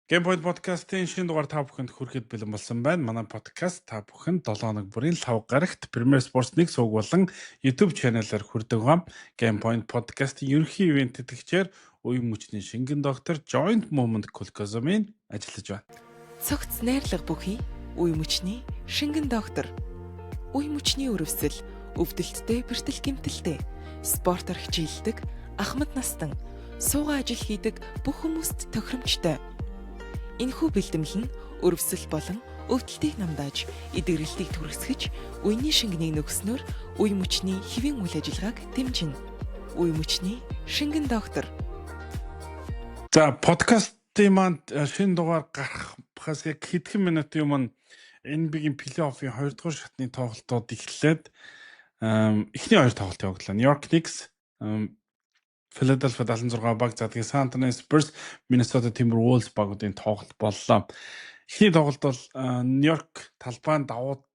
Gamepoint podcast-ийн шинэ дугаар та бүхэнд хүрэхэд бэлэн болсон байна. Манай подкаст та бүхэнд 7 хоног бүрийн 5 гарагт Premier Sports 1 сувг болон YouTube channel-аар хүрдэг юм. Gamepoint podcast-ийн ерөнхий ивент тэтгэгчээр үе мөчний шингэн доктор Joint Moment Kulkozmin ажиллаж байна. Цогц найрлага бүхий үе мөчний шингэн доктор. Үе мөчний өрөвсөл, өвдөлттэй, бэртэл гэмтэлтэй, спортоор хичээлдэг, ахмад настан, суугаа ажил хийдэг бүх хүмүүст тохиромжтой. Энэхүү бэлтгэл нь өрөвсөл болон өвдөлтийг намдааж, эдгэрэлтийг түргэсгэж, үений шингэнийг нөгснөөр үе мөчний хэвийн үйл ажиллагааг дэмжинэ. Үе мөчний шингэн доктор. За, подкастын маань шинэ дугаар гарахаас яг хэдхэн минутын өмнө NBA-ийн плей-оффын 2 дугаар шатны тоглолтууд эхлээд эхний 2 тоглолт явагдлаа. New York Knicks Philadelphia 76 баг задгийн San Antonio Spurs Minnesota Timberwolves багуудын тоглолт боллоо. Эхний тоглолт бол Нью-Йорк талбайн давуу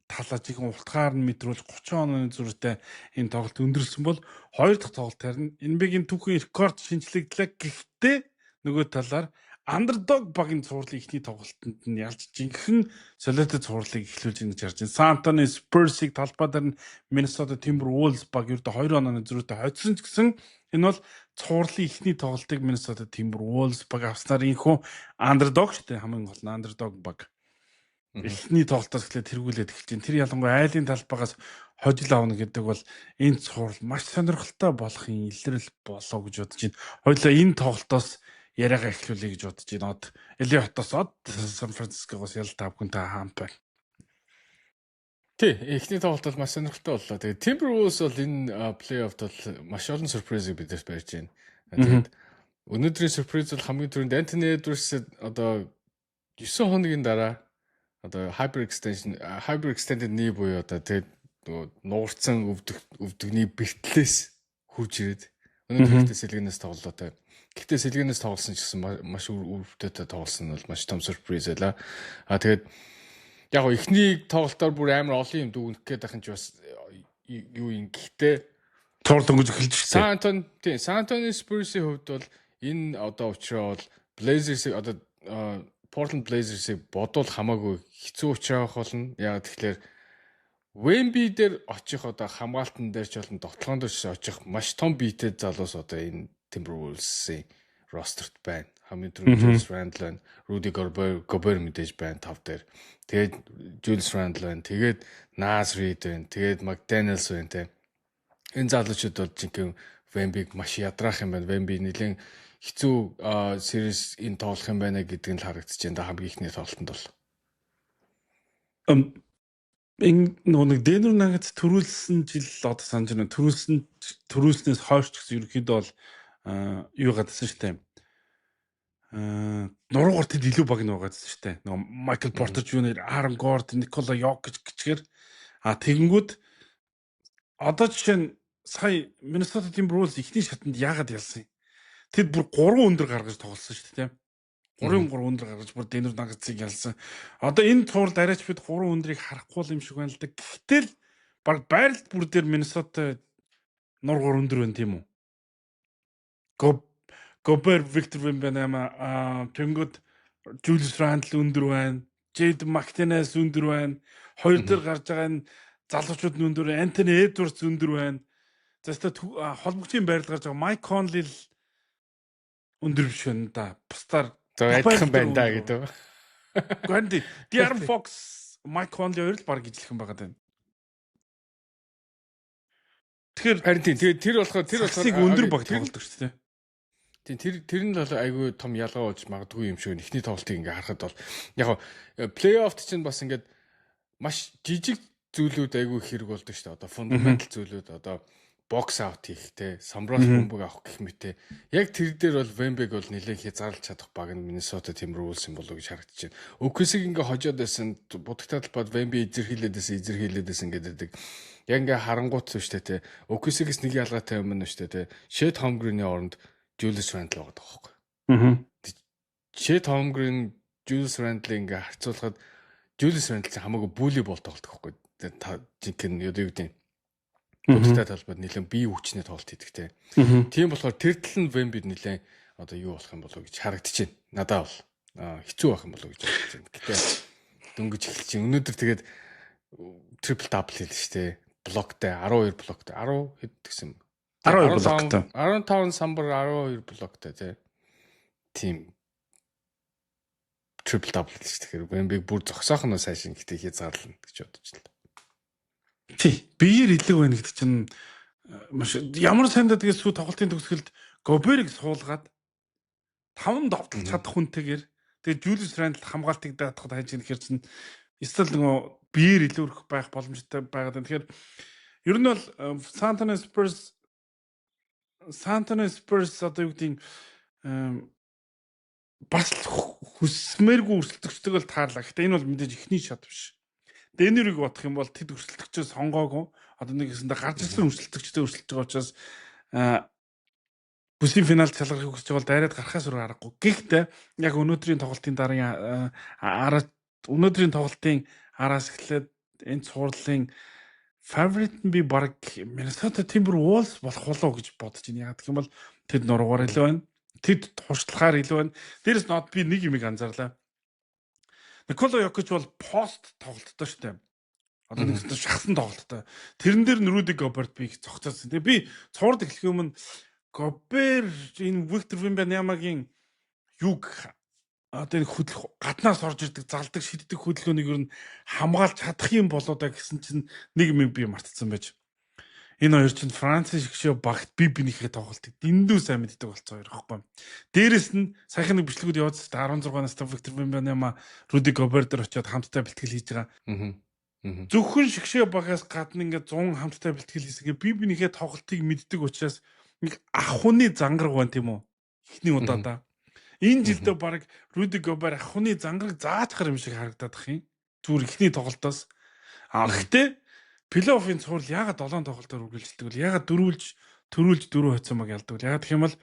талаа жихэн уртгаар нь мэдрүүлж 30 оны зүртэй энэ тоглолт өндөрлсөн бол хоёр дахь тоглолт харин NBA-ийн түүхийн рекорд шинжлэгдлээ. Гэхдээ нөгөө талаар Underdog багийн цувралын эхний тоглолтод нь ялж жинхэнэ солиотой цувралыг эхлүүлж ингэж харж байна. San Antonio Spurs-ыг талбай дээр нь Minnesota Timberwolves баг ердөө 2 онооны зөрүүтэй хоцсон ч гэсэн энэ бол цувралын эхний тоглолтыг Minnesota Timberwolves баг авснаар инхүү Underdog штэ хамгийн гол нь Underdog баг. Эхний тоглолтоос эхлээд тэргүүлээд эхэлж байна. Тэр ялангуяа айлын талбайгаас хожил авна гэдэг бол энэ цуврал маш сонирхолтой болохын илрэл болоо гэж бодож байна. Хоёулаа энэ тоглолтоос яриагаа эхлүүлэе гэж бодож байна. LA хотоос Сан Францискогоос ялт тавхантай хаант байна. Тий, эхний тоглолт бол маш сонирхолтой боллоо. Тэгээд Timberwolves бол энэ плей-оффт бол маш олон сюрпризыг бидээс барьж байна. Тэгээд өнөөдрийн сюрприз бол хамгийн түрүүнд Anthony Edwards одоо 9 хоногийн дараа одоо hyperextended knee буюу одоо тэгээд нуурцсан өвдөгний бэртлээс хурж ирээд өнөөдөр сэлгэнээс тоглолоо. Гэхдээ сэлгэнээс тоглосон ч гэсэн маш өвдөлтөд тоглосон нь бол маш том сюрприз байлаа. Тэгээд яг эхний тоглолтоор бүр амар олон юм дүгнэх гээд ахын ч бас юу юм. Гэхдээ цуур дөнгөж эхэлж штэ. San Antonio Spurs-ийн хувьд бол энэ одоо учраа бол Blazers-ийг одоо Portland Blazers-ийг бодвол хамаагүй хэцүү учраа болно. Яг тэгэхээр Wemby дээр очих одоо хамгаалтан дээр ч болон тоглоом дээр ч очих маш том биетэй залуус одоо энэ Timberwolves-ийн ростерт байна. Хамгийн түрүү Julius Randle, Rudy Gobert мэдээж байна тав дээр. Тэгээд Julius Randle байна. Тэгээд Naz Reid байна. Тэгээд McDaniels байна те. Энэ залуучууд бол жинхэнэ Wemby-г маш ядраах юм байна. Wemby нэлээд хэцүү series энэ тоглох юм байна гэдгийг л харагдаж байна. Хамгийн ихний тоглолтод бол. Энэ нэг Denver Nuggets төрүүлсэн жил одоо санаж байна. Төрүүлснээс хойш ч гэсэн ерөнхийдөө бол юу гадсан штэ. Нуруугаар тэд илүү баг нэг гадсан штэ. Нөгөө Michael Porter Jr, Aaron Gordon, Nikola Jokic гэчгээр тэгэнгүүт одоо жишээ нь сая Minnesota Timberwolves ихний шатанд яагаад ялсан юм? Тэд бүр 3 өндөр гаргаж тоглосон штэ тийм. 3 өндөр гаргаж бүр Denver Nuggets-ыг ялсан. Одоо энэ цувралд арайч бид 3 өндрийг харахгүй юм шиг байна л да. Гэтэл баг байрлал бүр дээр Minnesota нуруугаар өндөр байна тийм үү? Gobert Victor Wembanyama тэнгууд Julius Randle өндөр байна. Jaden McDaniels өндөр байна. Хоёр дээр гарч байгаа энэ залуучууд нь өндөр, Anthony Edwards өндөр байна. За өөртөө холбогчийн байрлал гарч байгаа Mike Conley өндөр биш байна да. Бусдаар адилхан байна да гэдэг. Гэнди De'Aaron Fox, Mike Conley хоёр л баг ижлэх юм байгаа даа. Тэгэхээр харин тэр болохоор өндөр баг тоглолдог шүү дээ. Тийм тэр нь бол айгүй том ялгаа болж магадгүй юм шиг эхний тоглолтыг ингээ харахад бол яг плей-оффт чинь бас ингээд маш жижиг зүйлүүд айгүй хэрэг болдог шүү дээ. Одоо фундаментал зүйлүүд одоо бокс аут хийх те самруулах бомбог авах гэх мэт. Яг тэр дээр бол Wemby-г бол нэлээд хязгаарлаж чадах баг нь Minnesota Timberwolves юм болов гэж харагдаж байна. OKC-г ингээ хожоод байсан будагтаад бод Wemby эзэрхийлээдсэн гэдэг. Яг ингээ харангуут шүү дээ те. OKC-гээс нэг ялгаатай юм байна шүү дээ те. Chet Holmgren-ийн оронд Julius Randle байгаа байхгүй. Chet Holmgren Julius Randle ингээ харьцуулахад Julius Randle хамаагүй бүли бол тоглох байхгүй. Жинхэнэ юу гэдэг будагтай талбайд нэлээд бие хүчний тоглолт хийдэг те. Тийм болохоор тэр тал нь Wemby нэлээд одоо юу болох юм болов гэж харагдаж байна. Надад бол. хэцүү байх юм болов гэж бодож байна. Гэтэ дөнгөж эхэлж чинь өнөөдөр тэгээд трипл дабл хийлээ шүү дээ. Блоктай 12 блоктай 10 хэд гэсэн юм. 12 блоктой. 15 самбар 12 блоктай тийм трипл дабл хийлээ шүү. Тэгэхээр Вембиг бүр зогсоох нь сайшин гэхдээ хязгаарлана гэж бодож байна. Тий, биеэр илэг байна гэдэг чинь маш ямар сандаа тэгээд сүү тоглолтын төгсгөлд Гоберыг суулгаад 5 довтлох чадах хүнтэйгээр тэгээд Жулиус Рандл хамгаалтыг даатахад хайж гэнэхэр чинь эсвэл нөгөө биеэр илүүрэх байх боломжтой байгаад байна. Тэгэхээр ер нь бол San Antonio Spurs одоо юу гэдэг бас хүсмээргүй өрсөлдөгчдөг бол таарлаа. Гэхдээ энэ бол мэдээж ихний шат биш. Дэнерийг бодох юм бол тэд өрсөлдөгчөөс сонгоогүй. Одоо нэг гэсэндээ гарч ирсэн өрсөлдөгчтэй өрсөлдөж байгаа учраас бүсийн финалд шалгарахыг хүсэж байгаа бол дайраад гарахаас өөр аргагүй. Гэхдээ яг өнөөдрийн тоглолтын араас эхлээд энэ цуурлын фаворит нь би баг Minnesota Timberwolves болох болоо гэж бодож байна. Яг гэх юм бол тэд нуруугаар илүү байна. Тэд туршлагаар илүү байна. Дээрээс нь би нэг юмыг анзаарлаа. Никола Йокич бол пост тоглолттой шүү дээ. Одоо нэг шахсан тоглолттой. Тэрэн дээр Руди Гоберт би зогцоосон. Тэгээ би цуурд эхлэх юм нь Гобер энэ Виктор Вембаньямагийн юг одоо энэ хөдөлгөөн гаднаас орж ирдэг, залдаг, шиддэг хөдөлгөөнийг ер нь хамгаалж чадах юм болоо да гэсэн чинь нэг юм би мартцсан байж. Энэ хоёр чинь Францын шигшээ багт бинийхээ тоглолтыг дэндүү сайн мэддэг болсон хоёр байхгүй. Дээрэс нь саяхан нэг бичлэгүүд явуулсан 16 настай Виктор Вембаньяма Руди Гобер дээр очиод хамтдаа бэлтгэл хийж байгаа. Зөвхөн шигшээ багаас гадна ингээд 100 хамтдаа бэлтгэл хийсгээ бинийхээ тоглолтыг мэддэг учраас нэг ахуйны зангараг байна тийм үү? Эхний удаадаа. Энэ жилдээ баг Руди Гобер ахуйны зангараг заачхаар юм шиг харагдаад бах юм. Зүгээр эхний тоглолтоос. Гэхдээ плей-оффын цуврал ягаад 7 тоглолтоор үргэлжлэдэг вэ? Ягаад төрүүлж 4 хоцсон баг ялдаг вэ? Ягаад гэх юм бол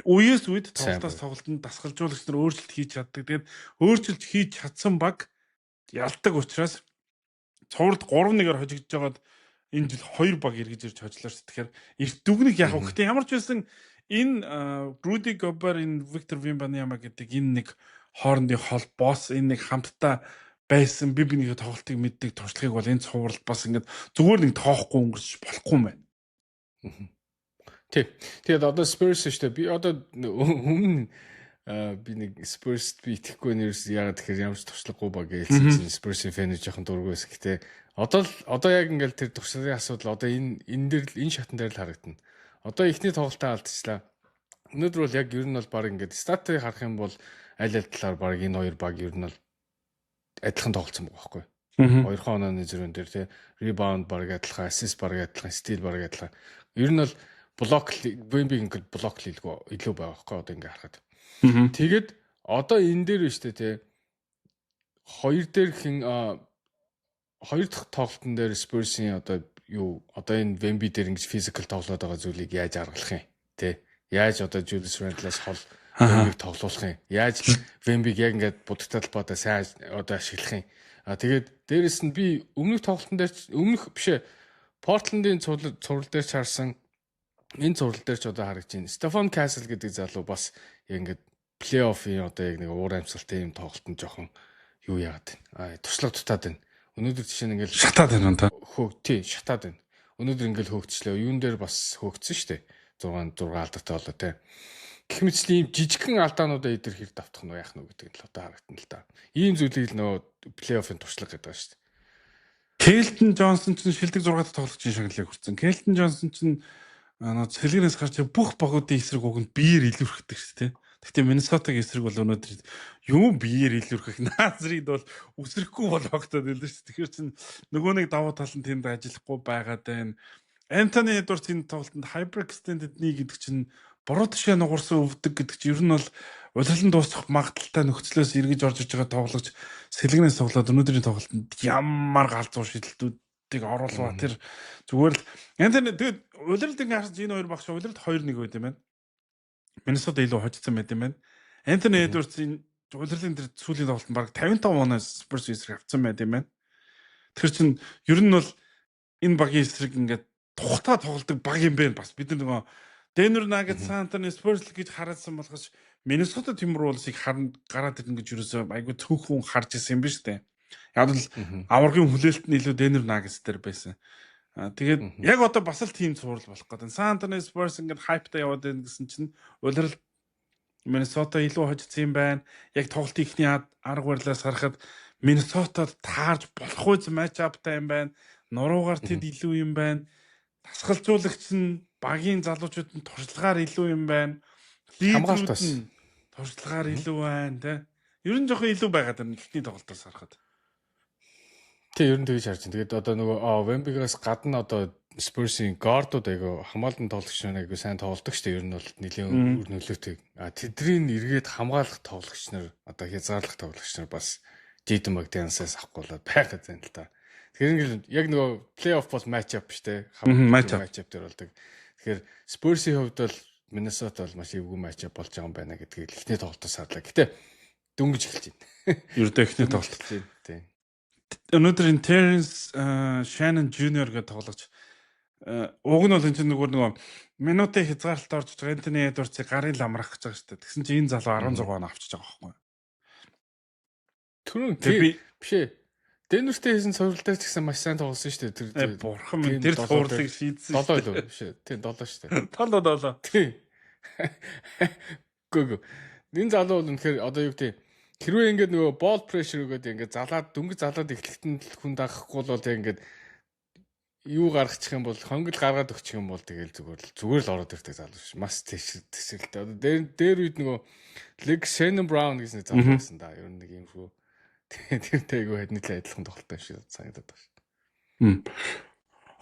үеэс үед тоглолтоос тоглолтод дасгалжуулагч нар өөрчлөлт хийж чаддаг. Тэгээд өөрчлөлт хийж чадсан баг ялдаг учраас цувралд 3-1-аар хожигдож байгаад энэ жил 2 баг эргэж ирж хожлоо шүү. Тэгэхээр эрт дүгнэх яг гэхдээ ямар ч байсан энэ Руди Гобер, энэ Виктор Вембаньяма гэдэг энэ нэг хоорондын холбоос, энэ нэг хамтдаа байсан бинийхээ тоглолтыг мэддэг туршлагыг бол энэ цувралд бас ингээд зүгээр нэг тоохгүй өнгөрч болохгүй юм байна. Тий. Тэгээд одоо Spurs шүү дээ. Би одоо өмнө би нэг Spurs би итгэхгүй нэрс яагаад тэгэхээр ямар ч туршлагагүй баг гэлсэн чинь Spurs-ийн фэн жоохон дургүй байсан. Гэхдээ одоо яг ингээд тэр туршлагын асуудал одоо энэ дээр энэ шатан дээр л харагдана. Одоо ихний тоглолтоо алдчихлаа. Өнөөдөр бол яг ер нь бол баг ингээд статыг харах юм бол аль талаар баг энэ хоёр баг ер нь бол адилхан тоглолцсон байгаа байхгүй. 2 хонооны зөрүүн дээр тий ребаунд баг адилхан, ассист баг адилхан, стил баг адилхан. Ер нь бол блок Вембиг ингээд блок илүү байгаа байхгүй одоо ингээд харахад. Тэгээд одоо энэ дээр нь шүү дээ тий хоёр дахь тоглолтын дээр Spurs-ийн одоо энэ Вемби дээр ингэж физикал тоглоод байгаа зүйлийг яаж аргалах юм тий яаж одоо Julius Randle-аас хол Вембиг тоглуулах юм яаж Вембиг яг ингээд будагтай талбайдаа сайн одоо ашиглах юм тэгээд дээрэс нь би өмнөх тоглолтын дээр Portland-ийн цуврал дээр чарсан энэ цуврал дээр ч одоо харагдаж байна. Stephen Castle гэдэг залуу бас яг ингээд плей-оффын одоо яг нэг уур амьсгалтай юм тоглолтод жоохон юу яагаад байна. Туршлага дутаад байна. Өнөөдөр жишээ нь ингээд шатаад байна та. Шатаад байна. Өнөөдөр ингээд хөөгчлээ. Юун дээр бас хөөгцсөн шүү дээ. 6 алдартай болоо те. Гэх мэтчлийн ийм жижигхэн алдаануудаа эдэр хэр давтах нь яах нь гэдэг нь л одоо харагдана л да. Ийм зүйлийг нөгөө плей-оффын туршлага гэдэг байна шүү дээ. Келтон Джонсон ч шилдэг 6-т тоглогчийн шагналыг хүртсэн. Келтон Джонсон ч цэлгэрээс гарч бүх багуудын эсрэг уг нь биеэр илүүрхдэг шүү дээ. Гэхдээ Миннесотагийн эсрэг бол өнөөдөр юм биеэр илүүрхэх Назрид бол үсрэхгүй болгохтой байлаа шүү. Тэгэхээр чин нөгөө нэг давуу тал нь тэнд ажиллахгүй байгаад байна. Антони Эдвардс энэ тоглолтод hyperextended knee гэдэг чинь буруу тишээ нугарсан өвдөг гэдэг чинь ер нь бол удирдлан дуусах магадaltaй нөхцлөөс эргэж орж иж байгаа тоглогч сэлгэнээс тоглоод өнөөдрийн тоглолтод ямар галзуу шийдэлтүүдийг оруулаа. Тэр зүгээр л Антони тэгээд удирдлын харж энэ хоёр багш удирдлт 2-1 байт юм байна. Миннесота илүү хожицсан байт юм байна. Антони Эдвардс энэ удирдлын тэр сүүлийн тоглолтод баг 55 оноос Spurs эсрэг авсан байт юм байна. Тэр чинь ер нь бол энэ багийн эсрэг ингээд тухтаа тоглодог баг юм бэ бас бид нар нөгөө Denver Nuggets, San Antonio Spurs гэж хараадсан болохоос Миннесота Timberwolves-ыг гараад ирнэ гэж юусоо айгүй цөөхөн харж исэн юм биш үү? Яг л аваргын хүлээлт нь илүү Denver Nuggets дээр байсан. Тэгээд яг одоо бас л тийм цуврал болох гэдэг. San Antonio Spurs ингээд хайптай яваад байна гэсэн чинь улирал Миннесота илүү хожицсан юм байна. Яг тоглолтын ихний арга барилаас харахад Миннесота таарж болохгүй матчаптай юм байна. Нуруугаар тэд илүү юм байна. Тасгалжуулагч нь багийн залуучууд нь туршлагаар илүү юм байна. Хамгаалалт бас туршлагаар илүү байна, тэ. Ер нь жоохон илүү байгаад байна ихний тоглолтоос харахад. Тэг ер нь тэгж харж байна. Тэгээд одоо нөгөө Wemby-гаас гадна одоо Spurs-ийн guard-ууд айгу хамгаалалтын тоглогч нар айгу сайн тоглодог шүү дээ. Ер нь бол нэлийн үр нөлөөтэй. Тэдний эргээд хамгаалах тоглогч нар одоо хязгаарлах тоглогч нар бас Jaden McDaniels-аас авахгүй болоод байгаад байна л да. Тэгэхээр яг нөгөө плей-офф бол матч ап шүү дээ. Хамгаалалт матч ап дээр болдог. Тэгэхээр Spurs-ийн хувьд бол Minnesota бол маш эвгүй матч ап болж байгаа юм байна гэдгийг ихний тоглолтоос харлаа. Гэтэ дөнгөж эхэлж байна. Ердөө ихний тоглолт. Тийм. Өнөөдөр Terrence Shannon Jr. гэдэг тоглогч уг нь бол энэ нөгөө минутын хязгаарлалт орж байгаа Anthony Edwards-ыг гарын ламрах гэж байгаа шүү дээ. Тэгсэн чинь энэ залуу 16 он авчиж байгаа байхгүй юу? Түрүүн биш ээ. Denver-тэй хийсэн цуврал дээр ч гэсэн маш сайн тоглосон шүү дээ. Тэр бурхан минь тэр цувралыг шийдсэн. 7 л биш ээ. Тийм 7 шүү дээ. 7. Тийм. Гүг. Энэ залуу бол үнэхээр одоо юу гэдэг хэрвээ ингээд нөгөө ball pressure гэдэг ингээд дөнгөж залаад эхлэхдээ хүн дагахгүй бол ингээд юу гаргачих юм бол хонгил гаргаад өгчих юм бол тэгэл зүгээр л ороод ирдэг залуу ш. Маш тэсэлтэй. Одоо дээр үед нөгөө Leg Shannon Brown гэсэн залуу байсан да. Ер нь нэг юм шүү. Тэртэй айгүй хэднэлээ адилхан тоглолттой шиг санагдаад байна ш.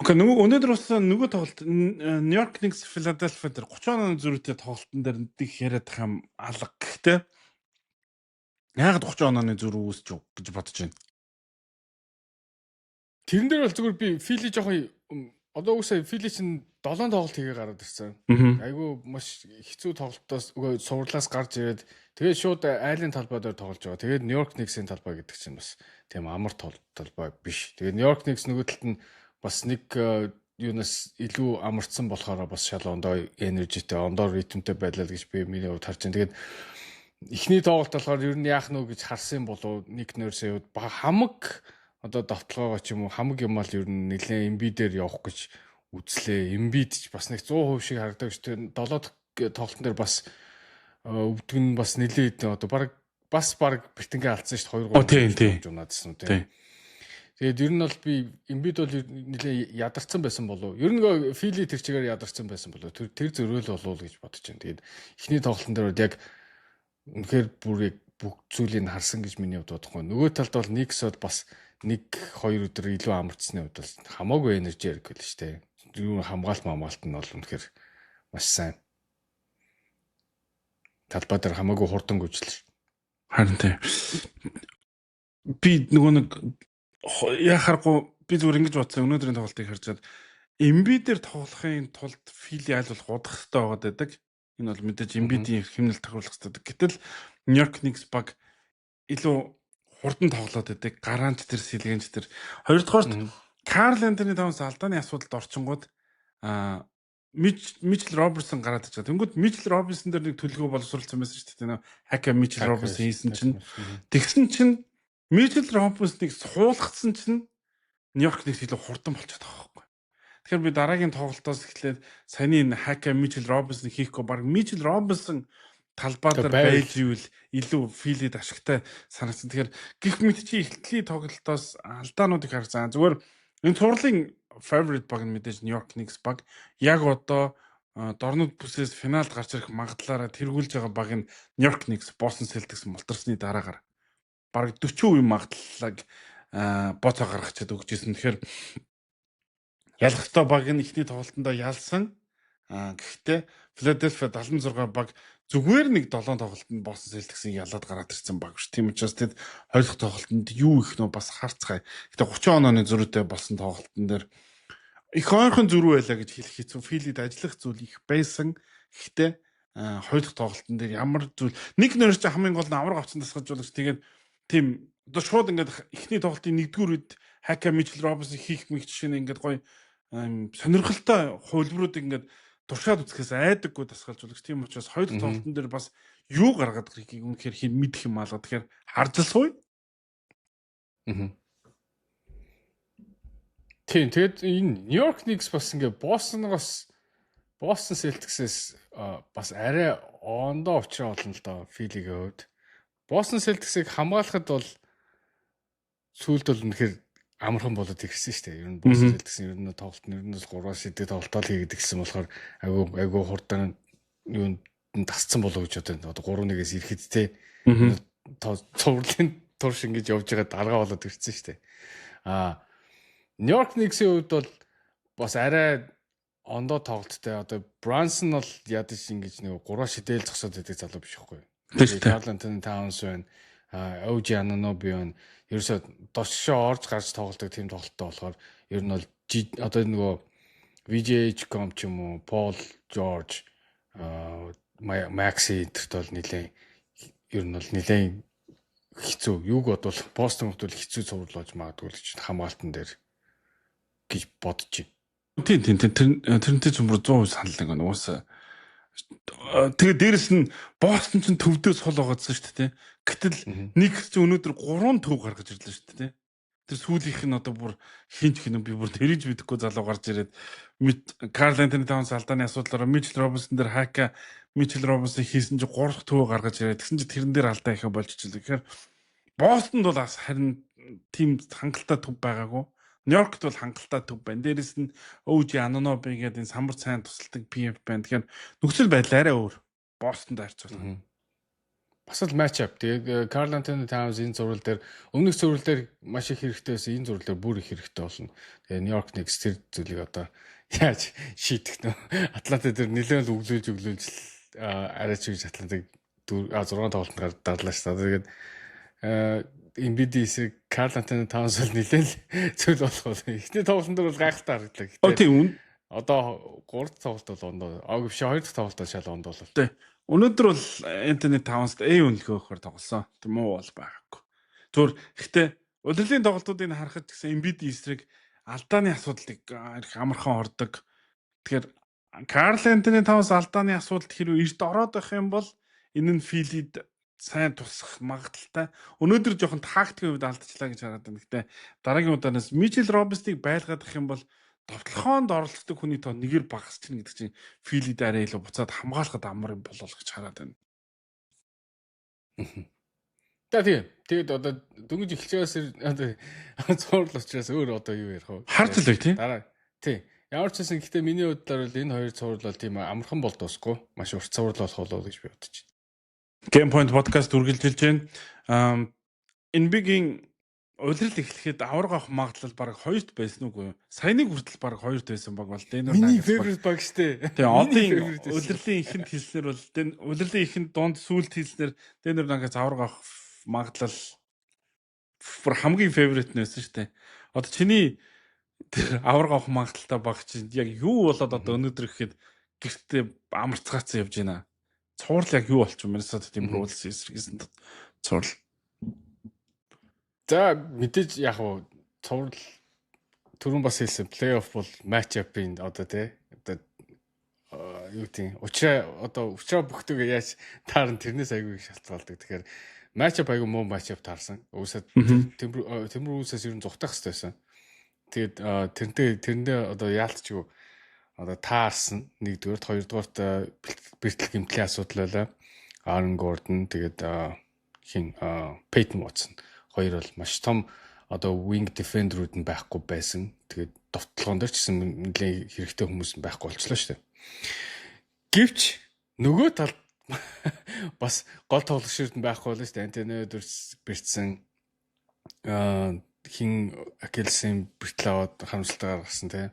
Окей, өнөөдөр бас нөгөө тоглолт New York Knicks Philadelphia дээр 30 оны зөрүүтэй тоглолтын дээр нэг яриад байгаа юм алга гэхдээ яагаад 30 оны зөрүү үүсч гэж бодож байна. Тэрэн дээр бол зүгээр би Philly жоохон одоо үсээ Philly чинь 7 тоглолт хийгээ гараад ирсэн. Айгүй маш хэцүү тоглолтоос суурлаас гарч ирээд тэгээд шууд айлын талбай дээр тоглож байгаа. Тэгээд New York Knicks-ийн талбай гэдэг чинь бас тийм амар талбай биш. Тэгээд New York Knicks нөгөө талд нь бас нэг юунаас илүү амарцсан болохоор бас шал ондоо энержитэй, ондоо ритмтэй байлаа гэж би миний хувьд харж байна. Тэгээд эхний тоглолт болохоор ер нь яах нү гэж харсан болов Nick Nurse-ийн хамаг одоо давталгаагаа ч юм уу хамаг юм аа л ер нь нэлээд Embiid-ээр явах гэж үзлээ. Embiid ч бас нэг 100% шиг харагдаг шүү дээ. 7 дахь тоглолтын дээр бас өвдөг нь бас нэлээд одоо баг битэнгээ алдсан шүү дээ. 2-3 унаадсан үү тийм. Тэгээд ер нь бол би Embiid бол нэлээд ядарсан байсан болов. Ер нь Philly тэр чигээр ядарсан байсан болов. Тэр зөрөөл болов гэж бодож байна. Тэгээд эхний тоглолтын дээр яг үнэхээр бүх зүйлийг харсан гэж миний хувьд бодохгүй. Нөгөө талд бол Knicks-од бас 1-2 өдөр илүү амарчсны хувьд бол хамаагүй энержи яриг байл шүү дээ. Юу хамгаалт нь бол үнэхээр маш сайн. Талбай дээр хамаагүй хурдан гүйцэлж. Харин тийм. Би нөгөө нэг яхахгүй би зүгээр ингэж бодсон өнөөдрийн тоглолтыг харжаад Embiid дээр тоглохын тулд Philly аль болох удах хэрэгтэй байгаад байдаг. Энэ бол мэдээж Embiid-ийн хэмнэлт тохируулах хэрэгтэй. Гэтэл New York Knicks баг илүү хурдан тоглоод байдаг. Гарант тэр сэлгэнч тэр. Хоёрдугаарт Karl Anthony Towns алдааны асуудалд орчингууд Mitchell Robinson гараад ичээ. Тэнгүүд Mitchell Robinson дээр нэг төлөвлөгөө боловсруулсан байсан шүү дээ. Хакка Mitchell Robinson хийсэн чинь тэгсэн чинь Mitchell Robinson-ыг суулгацсан чинь New York Knicks илүү хурдан болчиход байгаа байхгүй. Тэгэхээр би дараагийн тоглолтоос эхлээд саяны энэ Хакка Mitchell Robinson хийхгүй баг Mitchell Robinson талбай дээр байж ивэл илүү Philly-д ашигтай санагдсан. Тэгэхээр гих мэт чи эхлэлийн тоглолтоос алдаануудыг харсан. Зүгээр энэ турлын favorite баг нь мэдээж New York Knicks баг. Яг одоо дорнод бүсээс финалд гарч ирэх магадлалаараа тэргүүлж байгаа баг нь New York Knicks Boston Celtics мултарсны дараагаар баг 40% магадлалыг боцоо гаргачаад өгчээсэн. Тэгэхээр ялах ёстой баг нь ихний тоглолтондоо ялсан. Гэхдээ Philadelphia 76 баг зүгээр нэг 7 тоглолтод Boston Celtics-ийг ялаад гараад ирсэн баг ш. Тийм учраас тэд хоёрдугаар тоглолтод юу их нөө бас харцгаая. Гэтэ 30 онооны зөрүүтэй болсон тоглолтын дээр их ойрхон зөрүү байлаа гэж хэлэх хэцүү. Philly-д ажиллах зүйл их байсан. Гэхдээ хоёрдугаар тоглолтын дээр ямар зүйл нэг нөрч хамгийн гол нь авраг авцсан тасгалжуулагч тэгээд тийм одоо шууд ингээд эхний тоглолтын 1-р үед Haka Mitchell Robinson хийх мэх жишээ нь ингээд гоё сонирхолтой хувилбаруудыг ингээд туршаад үзэхээс айдаггүй тасгалжуулагч. Тийм учраас хоёр тоглолтын дээр бас юу гаргаад ирэх үнэхээр хин мэдэх юм алга. Тэгэхээр харж л сууя. Тийм тэгээд энэ Нью-Йорк Knicks бас ингээ Boston Celtics-ээс бас арай ондоо учраа болно л доо филигийн хувьд. Boston Celtics-ийг хамгаалахад бол сүүлд бол үнэхээр амархан болоод ирсэн шүү дээ. Ер нь Boston Celtics ер нь тоглолт нь 3-аас шидэг тоглолтоо хийгээд гэсэн болохоор айгүй хурдан юунд тасцсан болов гэж одоо 3-1-ээс ирэхэд те цувралын турш ингэж явж байгаа дарга болоод ирсэн шүү дээ. Нью-Йорк Knicks-ийн хувьд бол бас арай ондоо тоглолттой. Одоо Brunson бол ядаж ингэж нэг 3 шидэл зогсоод байдаг залуу биш байхгүй юу? Karl Anthony Towns байна. OG Anunoby байна. Ерөөсөө дошшоо орж гарч тоглолдог тийм тоглолттой болохоор ер нь бол одоо нөгөө VJ Com ч юм уу, Paul George, Maxi энтерт бол нэлээд ер нь бол нэлээд хэцүү. Юуг бодвол Boston-д бол хэцүү цуврал болж магадгүй л гэж хамгаалтан дээр гэж бодож байна. Тийм тэрнтэй зөмөр 100% санал нэг уусаа. Тэгээд дээрэс нь Бостон ч төвдөөс хол байгаадсан шүү дээ. Гэтэл Knicks ч өнөөдөр 3 төв гаргаж ирлээ шүү дээ. Тэр сүүлийнх нь одоо бүр хинч би бүр тэрийж мэдэхгүй залуу гарч ирээд Karl Anthony Towns алдааны асуудлаараа Mitchell Robinson дээр хака Mitchell Robinson хийсэн чинь 3 дахь төв гаргаж ирээд тэгсэн чинь тэрэн дээр алдаа ихэ болчихлоо. Тэгэхээр Бостонд бол бас харин тийм хангалттай төв байгаагүй. Нью-Йоркт бол хангалттай төв байна. Дээрээс нь OG Anunoby гэдэг энэ самбар цайн тусалдаг PF байна. Тэгэхээр нөхцөл байдал арай өөр. Бостонд харьцуулах. Бас л матч ап. Тэгээ Karl Anthony Towns энэ зурвал дээр өмнөх зурвал дээр маш их хэрэгтэйсэн энэ зурвал дээр бүр их хэрэгтэй болно. Тэгээ Нью-Йорк Knicks тэр зүйлийг одоо яаж шийдэх нөө. Атланта дээр нэлээд л өглөөлж арай ч гэж Атлантыг 6 тоглолтод дарлаа шүү дээ. Тэгээд Embiid эсрэг Karl Anthony Towns л нэлээд зүйл болох. Эхний тоглолтын дээр бол гайхалтай харагдлаа. Тийм. Одоо 3 дахь тоглолт бол ондоо. Биш 2 дахь тоглолтоо шал ондоо болов. Тийм. Өнөөдөр бол Anthony Towns үнэлгээ өгөхөөр тоглосон. Тийм үү бол байгаагүй. Зүгээр гэхдээ удирдлагын тоглолтуудыг харахад гэсэн Embiid эсрэг алдааны асуудлыг амархан ордог. Тэгэхээр Karl Anthony Towns алдааны асуудалд хэрвээ эрт ороод байх юм бол энэ нь Philly-д сайн тусах магадaltaй. Өнөөдөр жоохон тактикийн хувьд алдчихлаа гэж хараад байна. Гэхдээ дараагийн удаараас Mitchell Robinson-ыг байлгаад ах юм бол товтлохоонд оролцдог хүний тоо нэгээр багасч чинь гэдэг чинь Philly дараа илүү буцаад хамгаалахад амар юм болол гэж хараад байна. Тэгээд одоо дөнгөж эхэлчихээс цуурлал учраас өөр одоо юу ярих вэ? Харж л бай тий. Дараа тий. Ямар ч гэсэн гэхдээ миний бодлоор л энэ хоёр цуурлал бол тийм амархан бол дуусгүй. Маш урт цуурлал болох болов гэж би бодож байна. Game Point podcast үргэлжилж байна. NBA-гийн улирал эхлэхэд авраг авах магадлал баг 2-т байсан үгүй юу? Саяны хүртэл баг 2-т байсан баг бол Denver Миний favorite баг штэ. Тэгээ одын улирлын ихэнд хэлснээр бол улирлын ихэнд донд сүүлд хэлснээр Denver Nuggets авраг авах магадлал хамгийн favorite нээсэн штэ. Одоо чиний тэр авраг авах магадлалтай баг чинь яг юу болоод одоо өнөөдөр ихэд гэртээ амарцгаацсан явж байна. Цуурлал яг юу болчих юм бэ? Timberwolves эсрэгсэн цуурлал. За мэдээж яг уу цуврал түрүүн бас хэлсэн плей-офф бол матч-апын одоо тий одоо юу тийм учраа бүхтэйг яаж таарна тэрнээс аягүй шалтгаалдаг. Тэгэхээр матч-ап аягүй муу матч-ап таарсан. Уусаад Timberwolves-аас ер нь зүхтах хэрэгтэй байсан. Тэгээд тэрэндээ одоо яалтчгүй одоо таарсан. Нэгдүгээрт, хоёрдугаарт бэртэл гэмтлийн асуудал байлаа. Aaron Gordon тэгээд Peyton Watson хоёр бол маш том одоо wing defender-ууд нь байхгүй байсан. Тэгээд довтлогоон дээр ч гэсэн нэлээд хэрэгтэй хүмүүс нь байхгүй болчихлоо шүү дээ. Гэвч нөгөө талд бас гол тоглогчид нь байхгүй байлаа шүү дээ. Anthony Edwards бэрцсэн Achilles-ийн бэртэл аваад харамсалтай гаргасан тий.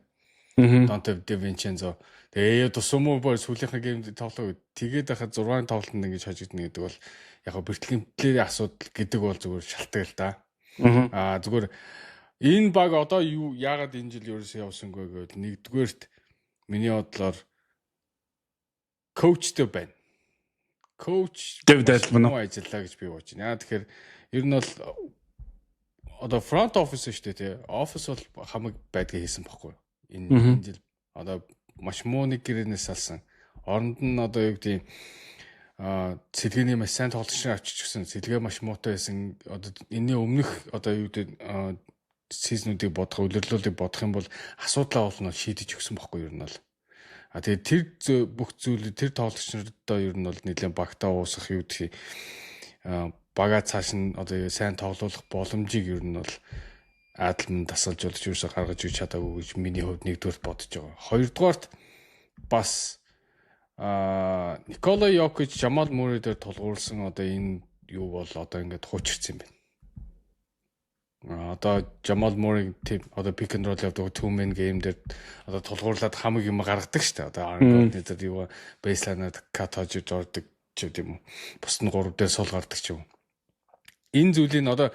Dante DiVincenzo. Тэгээ тусмуу бол сүүлийнхээ геймд тоглоо. Тэгээд хахад 6 тоглолтод ингэж хожигдно гэдэг бол яг бэртлийн плейийн асуудал гэдэг бол зүгээр шалтгаал л да. Зүгээр энэ баг одоо юу яагаад энэ жил ерөөсөө явсангүй гэвэл нэгдүгээрт миний бодлоор коучтэй байна. Коуч David Altman ажиллаа гэж би бодож байна. Тэгэхээр ер нь бол одоо front office шүү дээ тий. Office бол хамаг байдгийг хийсэн баггүй. Энэ жил одоо маш муу нэг гэрээнээс салсан. Оронд нь одоо юу гэдэг сэлгээний маш сайн тоглогч нар авчиж гисэн сэлгээ маш муутай байсан. Одоо энэний өмнөх одоо юу гэдэг сизнүүдийг бодох, улирлуулыг бодох юм бол асуудлаа бол шийдэж өгсөн байхгүй юу ер нь бол. Тэгээд тэр бүх зүйлүүд тэр тоглогч нартаа ер нь бол нэлээд багтаа уусах юу гэх бага цааш нь одоо сайн тоглох боломжийг ер нь бол Адлман дасгалж болж юусаа гаргаж өгч чадаагүй гэж миний хувьд нэгдүгээр бодож байгаа. Хоёрдугаарт бас Никола Йокич, Жамал Мурray дээр тулгуурласан одоо энэ юу бол одоо ингээд хуучирсан юм байна. Одоо Жамал Мурray тийм одоо pick and roll явдаг two man game дээр одоо тулгуурлаад хамаг юм гаргадаг шүү дээ. Одоо аргууд дээр юу baseline-аар cut хийж ордог ч юм уу. Бус нь 3 дээр сул гардаг ч юм. Энэ зүйлийг одоо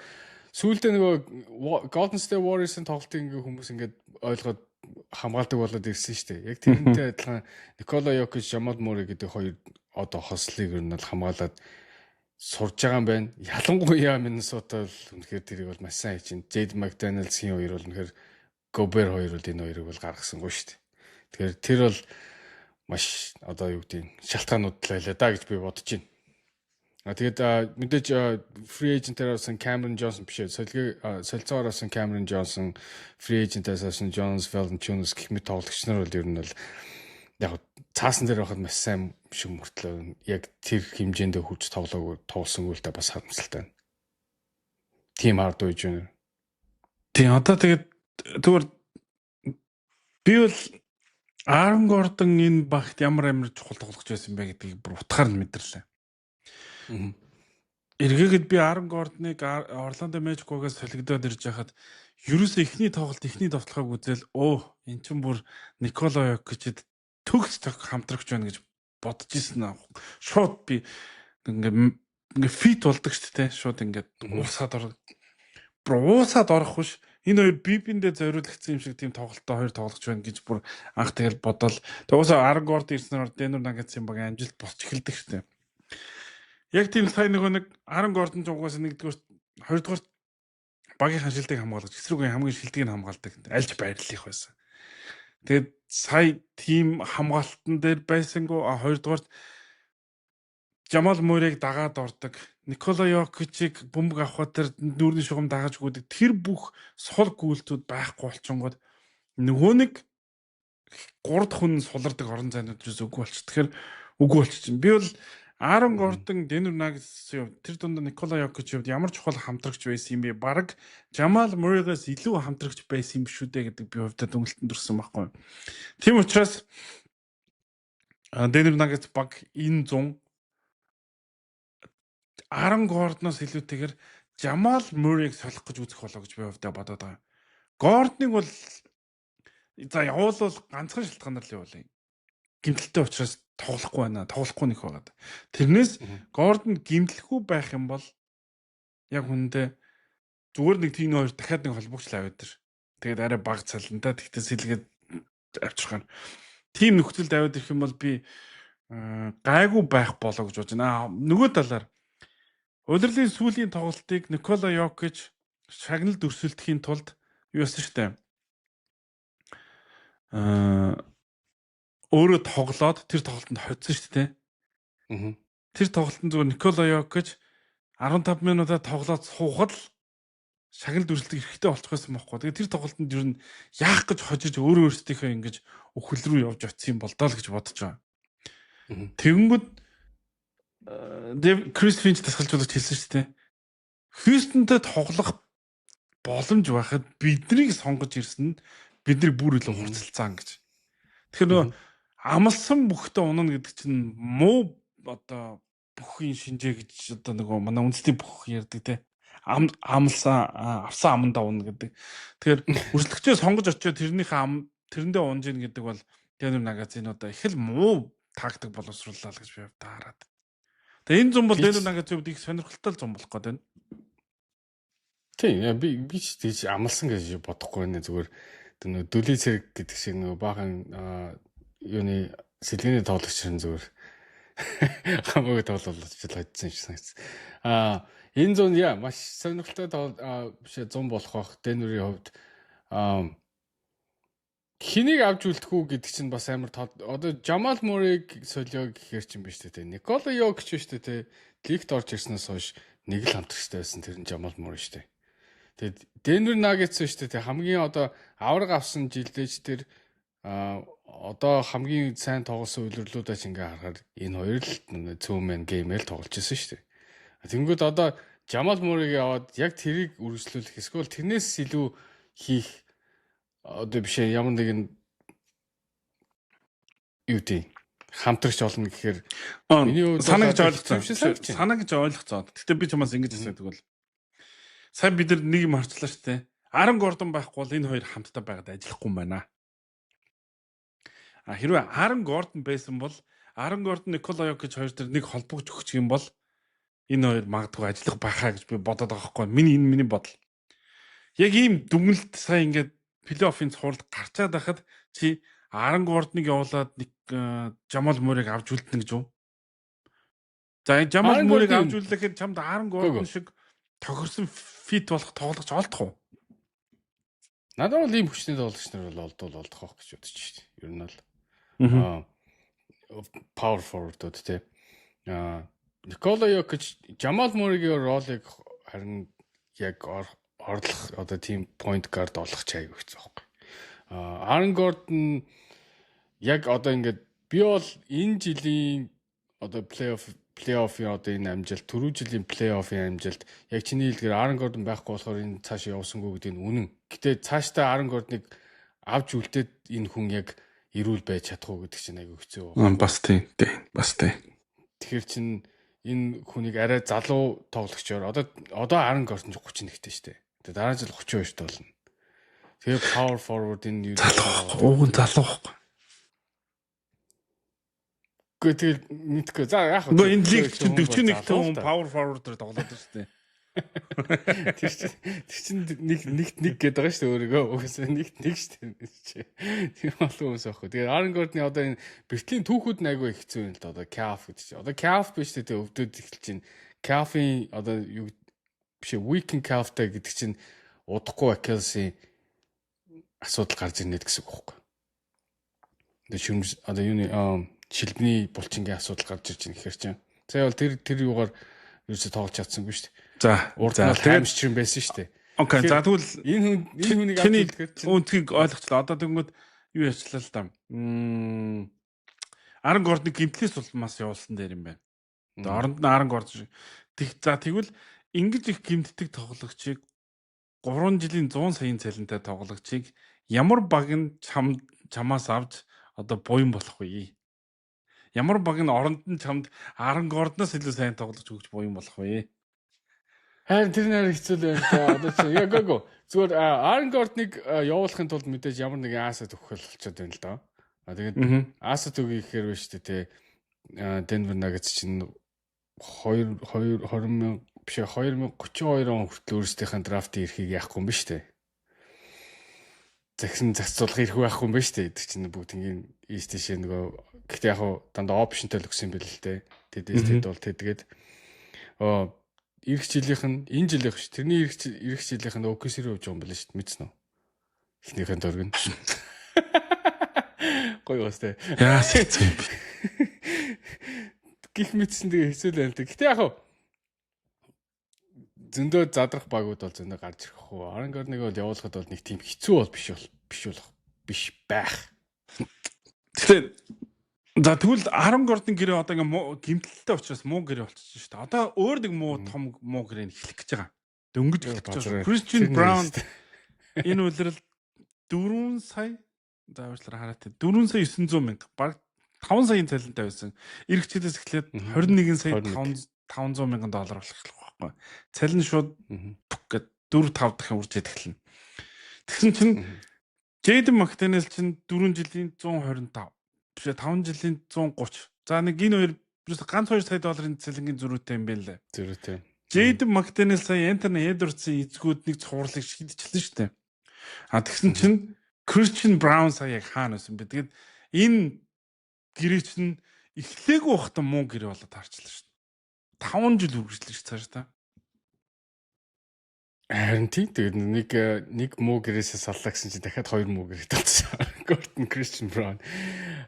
сүүлдээ нөгөө Golden State Warriors-ын тоглолтыг ингээ хүмүүс ингээд ойлгоод хамгаалдаг болоод ирсэн шүү дээ. Яг тэрнтэй адилхан Никола Йокич, Жамал Мурray гэдэг хоёр одоо хослыг ер нь бол хамгаалаад сурж байгаа юм байна. Ялангуяа Миннесота бол үнэхээр тэрийг бол маш сайн хийж байна. Jade McDaniels-ийн хоёр бол үнэхээр Gobert хоёр бол энэ хоёрыг бол гаргасангүй шүү дээ. Тэгэхээр тэр бол маш одоо юу гэдэг шалтгаанууд лайлаа да гэж би бодож байна. Тэгээд мэдээж free agent-аар авсан Cameron Johnson биш солилцоогоор авсан Cameron Johnson, free agent-аас авсан Jones Valanciunas гэх мэт тоглогч нар бол ер нь бол яг цаасан дээр байхад маш сайн шиг мөртлөө яг тэр хэмжээндээ хүч тоглосонгүй л та бас харамсалтай байна. Тим хард үйж байна. Тийм одоо тэгээд зүгээр би бол Aaron Gordon энэ багт ямар чухал тоглогч байсан бэ гэдгийг бүр утгаар нь мэдэрлээ. Эргээгээд би Aaron Gordon-ыг Orlando Magic-гоос солигдоод ирж байхад ерөөсөө эхний тоглолтыг үзэл эн чинь бүр Никола Йокичэд төгс хамтрагч байна гэж бодож ирсэн аа. Шууд би ингээ фит болдог шүү дээ. Шууд ингээд уусаад орох биш. Энэ хоёр бибиндээ зориулагдсан юм шиг тийм тоглолтоо хоёр тоглож байна гэж бүр анх тэгэл бодоол. Тэгээс Aaron Gordon ирснээр Denver Nuggets-ийн баг амжилт босч эхэлдэг шүү дээ. Яг тийм сайн нэг Aaron Gordon ч угаасаа нэгдүгээр хоёрдугаар багийн шилдэг хамгаалагч эсрүүгийн хамгийн шилдгийг хамгаалдаг альж байрлах байсан. Тэгээд сая тим хамгаалтан дээр байсангүй хоёрдугаар Жамал Муррayг дагаад ордог. Никола Йокичийг бөмбөг авах тэр дүүрний шугам дагаж гүйдэг. Тэр бүх сул гүйлтүүд байхгүй болчингод нөгөө нэг 3 дахь хүн сулардаг орон зайнууд ч үгүй болчих. Тэгэхээр үгүй болчих. Би бол Aaron Gordon, Denver Nuggets тэр дунд Никола Йокич хувьд ямар чухал хамтрагч байсан юм бэ? Бараг Жамал Муррayгаас илүү хамтрагч байсан юм шүү дээ гэдэг би хувьдаа дүнэлтэнд төрсөн байхгүй. Тийм учраас Denver Nuggets баг энэ 100 Aaron Gordon-оос илүүтэйгээр Жамал Муррayг солих гэж үзэх болоо гэж би хувьдаа бодоод байгаа. Gordon-ыг бол за явуулвал ганцхан шалтгаанаар л явуулъя. Гимтэлтэй учраас тоглохгүй байна. Тоглохгүй нөх байгаад. Тэрнээс Gordon гимтлэхгүй байх юм бол яг хүндээ зүгээр нэг тийм хоёр дахиад нэг холбогчлаа аваад тэр. Тэгээд арай баг цалантай тэгтээ сэлгээд авчих гана. Тим нөхцөлд аваад ирэх юм бол би гайгүй байх болоо гэж бодож байна. Нөгөө талаар удирлын сүүлийн тоглолтыг Никола Йокич шагналд өрсөлдөхийн тулд юу яасан штэ. Өөрөө тоглоод тэр тоглолтод хоцсон шүү дээ. Тэр тоглолтод зүгээр Никола Йокич 15 минутаа тоглоод суухад л шагналд өрсөлдөх эрхтэй болчих байсан байхгүй. Тэгээ тэр тоглолтод ер нь яах гэж хожиж өөрөөсдийнхөө ингэж өхөл рүү явж очсон юм болдоо л гэж бодож байгаа. Тэгэнгүүт Крис Финч тасгалжуулагч хэлсэн шүү дээ. Хьюстонтэй тоглох боломж байхад биднийг сонгож ирсэн нь бидний бүр илүү хурцлцаан гэж. Тэгэхээр нөгөө амлсан бүхтээ унана гэдэг чинь муу одоо бүхийн шинжээ гэж одоо нөгөө манай үндэсний бүх ярьдаг те. Амлсан авсан амандаа унана гэдэг. Тэгэхээр өрсөлдөгчөө сонгож очиод тэрэндээ унж ийн гэдэг бол Denver Nuggets-ийн одоо их л муу тактик боловсрууллаа л гэж би хараад. Тэгээ энэ зам бол Denver Nuggets-ийн хувьд их сонирхолтой зам болох гээд байна. Тийм би ч тийж амлсан гэж бодохгүй байна. Зүгээр нөгөө дүлийн цэрэг гэдэг шиг нөгөө баахан юуны сэлгээний тоглогч нь зүгээр хамаагүй тоглолт хийсэн юм шиг санагдсан. Энэ зүүн маш сонирхолтой биш 100 болох бах Денверийн хувьд Хэнийг авч үлдэх үү гэдэг чинь бас амар одоо Жамал Муррейг солио гэхээр чинь биш үү те. Никола Йокич биш үү те. Лигт орж ирснээс хойш нэг л хамтрагчтай байсан тэр нь Жамал Муррей шүү дээ. Тэгээд Denver Nuggets шүү дээ. Хамгийн одоо авраг авсан жилдээж тэр одоо хамгийн сайн тоглосон үйлрэлүүдээ ч ингээ харахаар энэ хоёр л цөмэн геймэл тоглож байсан шүү дээ. Тэнгүүд одоо Жамал Муррейг аваад яг тэрийг үргэлжлүүлэх эсвэл тэрнээс илүү хийх одоо биш ямар нэгэн юу тий хамтрагч олно гэхээр санаа гэж ойлгоцоо. Гэхдээ би чамаас ингэж хэлдэг бол сайн бид нар нэг юм харчлаа шүү дээ. Aaron Gordon байхгүй бол энэ хоёр хамтдаа байгаад ажиллахгүй юм байна. Хэрвээ Aaron Gordon байсан бол Aaron Gordon Nikola Jokic хоёр төр нэг холбогч өгчих юм бол энэ хоёр магадгүй ажиллах байхаа гэж би бодоод байгаа хгүй. Миний бодол. Яг ийм дүгнэлт сая ингээд плей-оффын цувралд гарчаад байхад чи Aaron Gordon-ыг явуулаад нэг Жамал Муррейг авч үлдэнэ гэж үү? За Жамал Муррейг авч үлдэхэд чамд Aaron Gordon шиг тохирсон фит болох тоглогч олдох уу? Надад бол ийм хүчний тоглогч нар бол олдох байх гэж бодож шүү дээ. Ер нь бол power forward-ууд тий. Никола Йокич Жамал Муррейгийн ролыг харин яг орлох одоо тийм point guard олох чайг өгсөн байхгүй. Aaron Gordon яг одоо ингээд би бол энэ жилийн одоо плей-оффын одоо энэ амжилт түрүү жилийн плей-оффын амжилт яг чиний хэлдгээр Aaron Gordon байхгүй болохоор энэ цаашаа явсангүй гэдэг нь үнэн. Гэтэ цаашдаа Aaron Gordon-ыг авч үлдээд энэ хүн яг эрүүл байж чадах уу гэдэг чинь айгүй хэцүү байна. Бас тийм. Тэгэхээр чин энэ хүнийг арай залуу тоглогчоор одоо Aaron Gordon 31-тэй шүү дээ. Тэгээ дараа жил 32-тэй болно. Тэгээ power forward энэ юу залуу байхгүй. Тэгэл мэдгүй. За яах вэ? Энэ лиг чинь 41-тэй хүн power forward-ээр тоглоод байна шүү дээ. Тэр чинь нэг гээд байгаа шүү дээ өөрийгөө. Угсаа нэг шүү дээ. Тэр олон хүмүүс аахгүй. Тэгээ Aaron Gordon-ы одоо энэ бэртлийн түүхүүд нь айгүй хэцүү юм л да. Одоо calf гэдэг чинь. Одоо calf биш дээ өвдөд эхэлж чинь. Calf-ийн одоо юу биш weekend calf-тай гэдэг чинь удахгүй Achilles-ийн асуудал гарч ирнэ гэсэн үг байхгүй. Тэгээ шүмж одоо юуны шилбэний булчингийн асуудал гарч ирж байна гэхээр чинь. За явал тэр юугаар ерөөсө тоглож чадсангүй шүү дээ. За хамстрын байсан шүү дээ. Окей. За тэгвэл энэ хүнийг авч хэлэхэд үнтгийг ойлгочлаа. Одоо тэгвэл юу яачлаа л да. Aaron Gordon гимтлээс улмаас явуулсан дээр юм байна. Одоо оронд нь Aaron Gordon за тэгвэл ингэж их гимтдэг тоглогчийг 3 жилийн 100 саяын цалинтай тоглогчийг ямар баг нь чамаас авч одоо буян болох вэ? Ямар баг нь оронд нь чамд Aaron Gordon-оос илүү сайн тоглож өгч буян болох вэ? Харин тэр нэр хэцүү л байна. Одоо чи яг зүгээр Aaron Gordon-ыг явуулахын тулд мэдээж ямар нэгэн асет өгөх болчиход байна л доо. Тэгээд асет өгье гэхээр биш үү те. Denver Nuggets чинь 2032 он хүртэл өөрсдийнхээ драфтын эрхийг яахгүй юм биш үү? Загсан зацуулах эрх байхгүй юм биш үү? Тэр чинь бүгдийн ийш тийш нөгөө гэхдээ яг дандаа опшнтэй л өгсөн юм байл л те. Тэд бол тэгээд ирэх жилийнх нь энэ жилийнх ш. Тэрний ирэх жилийнх нь OKC рүү явж байгаа юм байна шүү дээ. Мэдсэн үү? Эхнийхэн дөргөн. Гоё уустай. Яа хэцүү юм бэ? Гих мэдсэн тэгээ хэцүү л байна л дээ. Гэтэ яг зөндөө задрах багууд бол зөндөө гарч ирэх хөө. Aaron Gordon-ыг бол явуулахад бол нэг тийм хэцүү бол биш байх. Тэгэхээр за тэгвэл Aaron Gordon гэрээ одоо ингээ гимтэлтэй учраас муу гэрээ болчихсон шүү дээ. Одоо өөр нэг том муу гэрээ эхлэх гэж байгаа. Дөнгөж эхлэх гэж байгаа. Christian Brown энэ үлрэл 4 сая зааварчлаар хараад 4 сая 900 мянга баг 5 саяын цалинтай байсан. Ирэх жилээс эхлээд 21 сая 500 мянган доллар болох байхгүй. Цалин шууд гэд 4-5 дахин урж идэх эхэлнэ. Тэгсэн чинь Jaden McDaniels чинь 4 жилийн 125 биш 5 жилийн 130. За нэг энэ хоёр ганц 2 сая долларын цалингийн зөрүүтэй юм байна лээ. Зөрүүтэй. Jaden McDaniels сая Anthony Edwards-ийн эзгүүд нэг цувралыг шийдчихлээ шүү дээ. Тэгсэн чинь Christian Brown сая яг хаана байсан бэ? Тэгээд энэ гэрээ чинь эхлээгүй ухтан муу гэрээ болоод харчлаа шүү дээ. 5 жил үргэлжлэж цааш та. Харин тийм тэгээд нэг муу гэрээсээ саллаа гэсэн чинь дахиад 2 муу гэрээ талцсан. Gordon Christian Brown.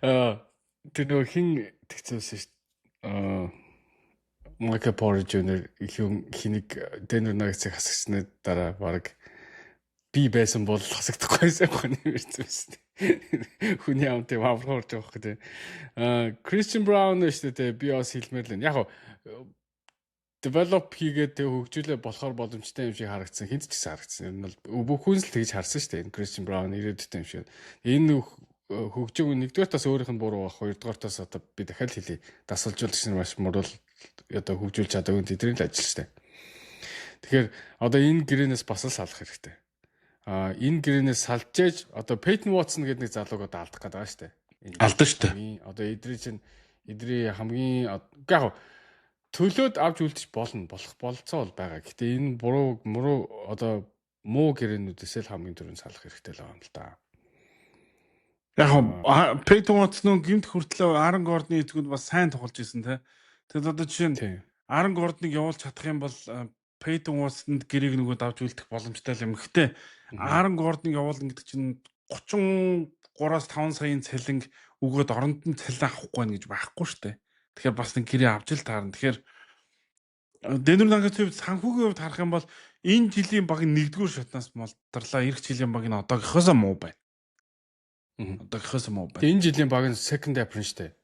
Тэр нөгөө хин тэгцээсэн шүү. Michael Porter Jr. Хинийг Denver Nuggets-ийг хасагчны дараа баг би байсан бол хасагдахгүйсэн байна гэсэн шүү. Хүний амт юм аврахорж байгаа хэрэг тийм. Christian Brown шүү дээ би бас хэлмээр л. Яг develop хийгээд хөгжүүлээ болохоор боломжтой юм шиг харагдсан. Хинт ч гэсэн харагдсан. Энэ бол бүх хүнс л тэгж харсан шүү дээ. Энэ Christian Brown ирээдүйтэй юм шиг. Энэ хөгжөөг нэгдүгээр тас өөрийнх нь буруу байх, хоёрдугаар тас одоо би дахиад хэлье. Дасгалжуулагч нар маш мурал одоо хөгжүүлж чадаагүй тэдний л ажил шүү дээ. Тэгэхээр одоо энэ гэрээнээс бас л салах хэрэгтэй. Энэ гэрээнээс салжээж одоо Peyton Watson гэдэг нэг залууг одоо алдах гэдэг байгаа шүү дээ. Алдсан шүү дээ. Одоо эдний хамгийн яг төлөөд авч үлдэж болох болцоо бол байгаа. Гэтэ энэ муруу одоо муу гэрээнүүдээс л хамгийн түрүүнд салах хэрэгтэй л байгаа юм л да. Яг Peyton Watson гэмт хүртлээ Aaron Gordon-ы эцгүүд бас сайн тоглож исэн те. Тэгэд одоо жишээ нь Aaron Gordon-ыг явуулж чадах юм бол Peyton Watson-д гэрийг нөгөө давж үлдэх боломжтой юм. Гэхдээ Aaron Gordon-ыг явуулна гэдэг чинь 33-аас 5 саяын цалинг өгөөд оронд нь цалин авахгүй байх гэж байхгүй шүү дээ. Тэгэхээр бас нэг гэрээ авч л таарна. Тэгэхээр Denver Nuggets-ийн санхүүгийн хувьд харах юм бол энэ жилийн баг нэгдүгээр шатнаас молдрлаа. Ирэх жилийн баг нь одоогийнхоосоо муу байна. Одоогийнхоосоо муу байна. Энэ жилийн баг нь second apron штэ.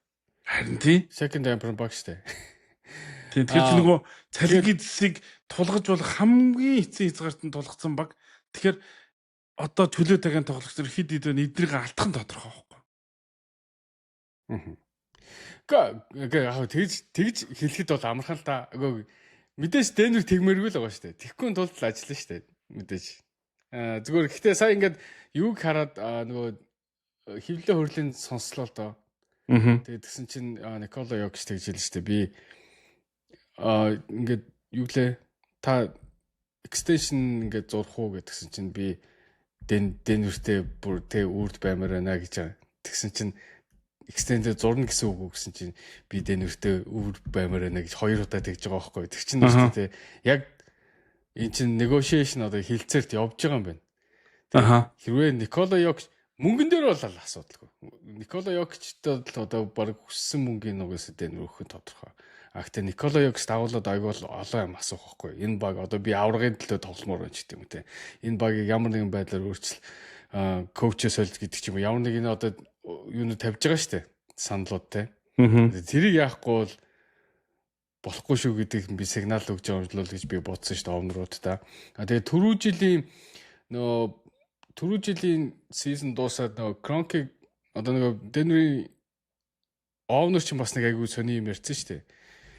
Харин тий. Second apron баг штэ. Тэгэхээр чи нөгөө цалингийн зэсийг тулгаж болох хамгийн эцсийн хязгаарт нь тулгацсан баг. Тэгэхээр одоо төлөө тагийн тоглогч нар хэд хэд эднийг алдах нь тодорхой байхгүй. Яг тэгж хэлэхэд бол амархан л да. Мэдээж Denver тэгмээргүй л байгаа шүү дээ. Тэгхгүй тулд л ажиллана шүү дээ. Мэдээж. Зүгээр гэхдээ сая ингээд юуг хараад нөгөө хөвлөө хөрлийн сонслоо л доо. Тэгээд тэгсэн чинь Никола Йокич тэгж хэлсэн шүү дээ. Би ингээд юу лээ та extension ингээд зурх уу гэдгсэн чинь би Denver-тэй бүр тэ үрд баймаар байна гэж байгаа. Тэгсэн чинь extend зурна гэсэн үг гэсэн чинь би Denver-тэй үрд баймаар байна гэж 2 удаа тэгж байгаа байхгүй. Тэр чинь үстэй яг эн чинь negotiation одоо хилцээрт явж байгаа юм байна. Хэрвээ Никола Йокич мөнгөн дээр бол асуудалгүй. Никола Йокичтэй одоо баг хүссэн мөнгөний нугаас Denver өгөх нь тодорхой. Гэхдээ Никола Йокич давуулаад айгүй олон юм асуух байхгүй. Энэ баг одоо би аврагын төлөө тогломоор байна ч гэдэг юм те. Энэ багийг ямар нэгэн байдлаар өөрчил коучээ солиж гэдэг ч юм уу. Ямар нэг энэ одоо юуны тавьж байгаа штэ. Саналууд те. Тэрийг яахгүй бол болохгүй шүү гэдэг би сигнал өгж байгаа юм л гэж би бодсон штэ овнрууд та. Тэгээ түрүү жилийн season дуусаад нөгөө Kroenke одоо нөгөө Denver-ийн овнор ч бас нэг айгүй сони юм ярьсан штэ.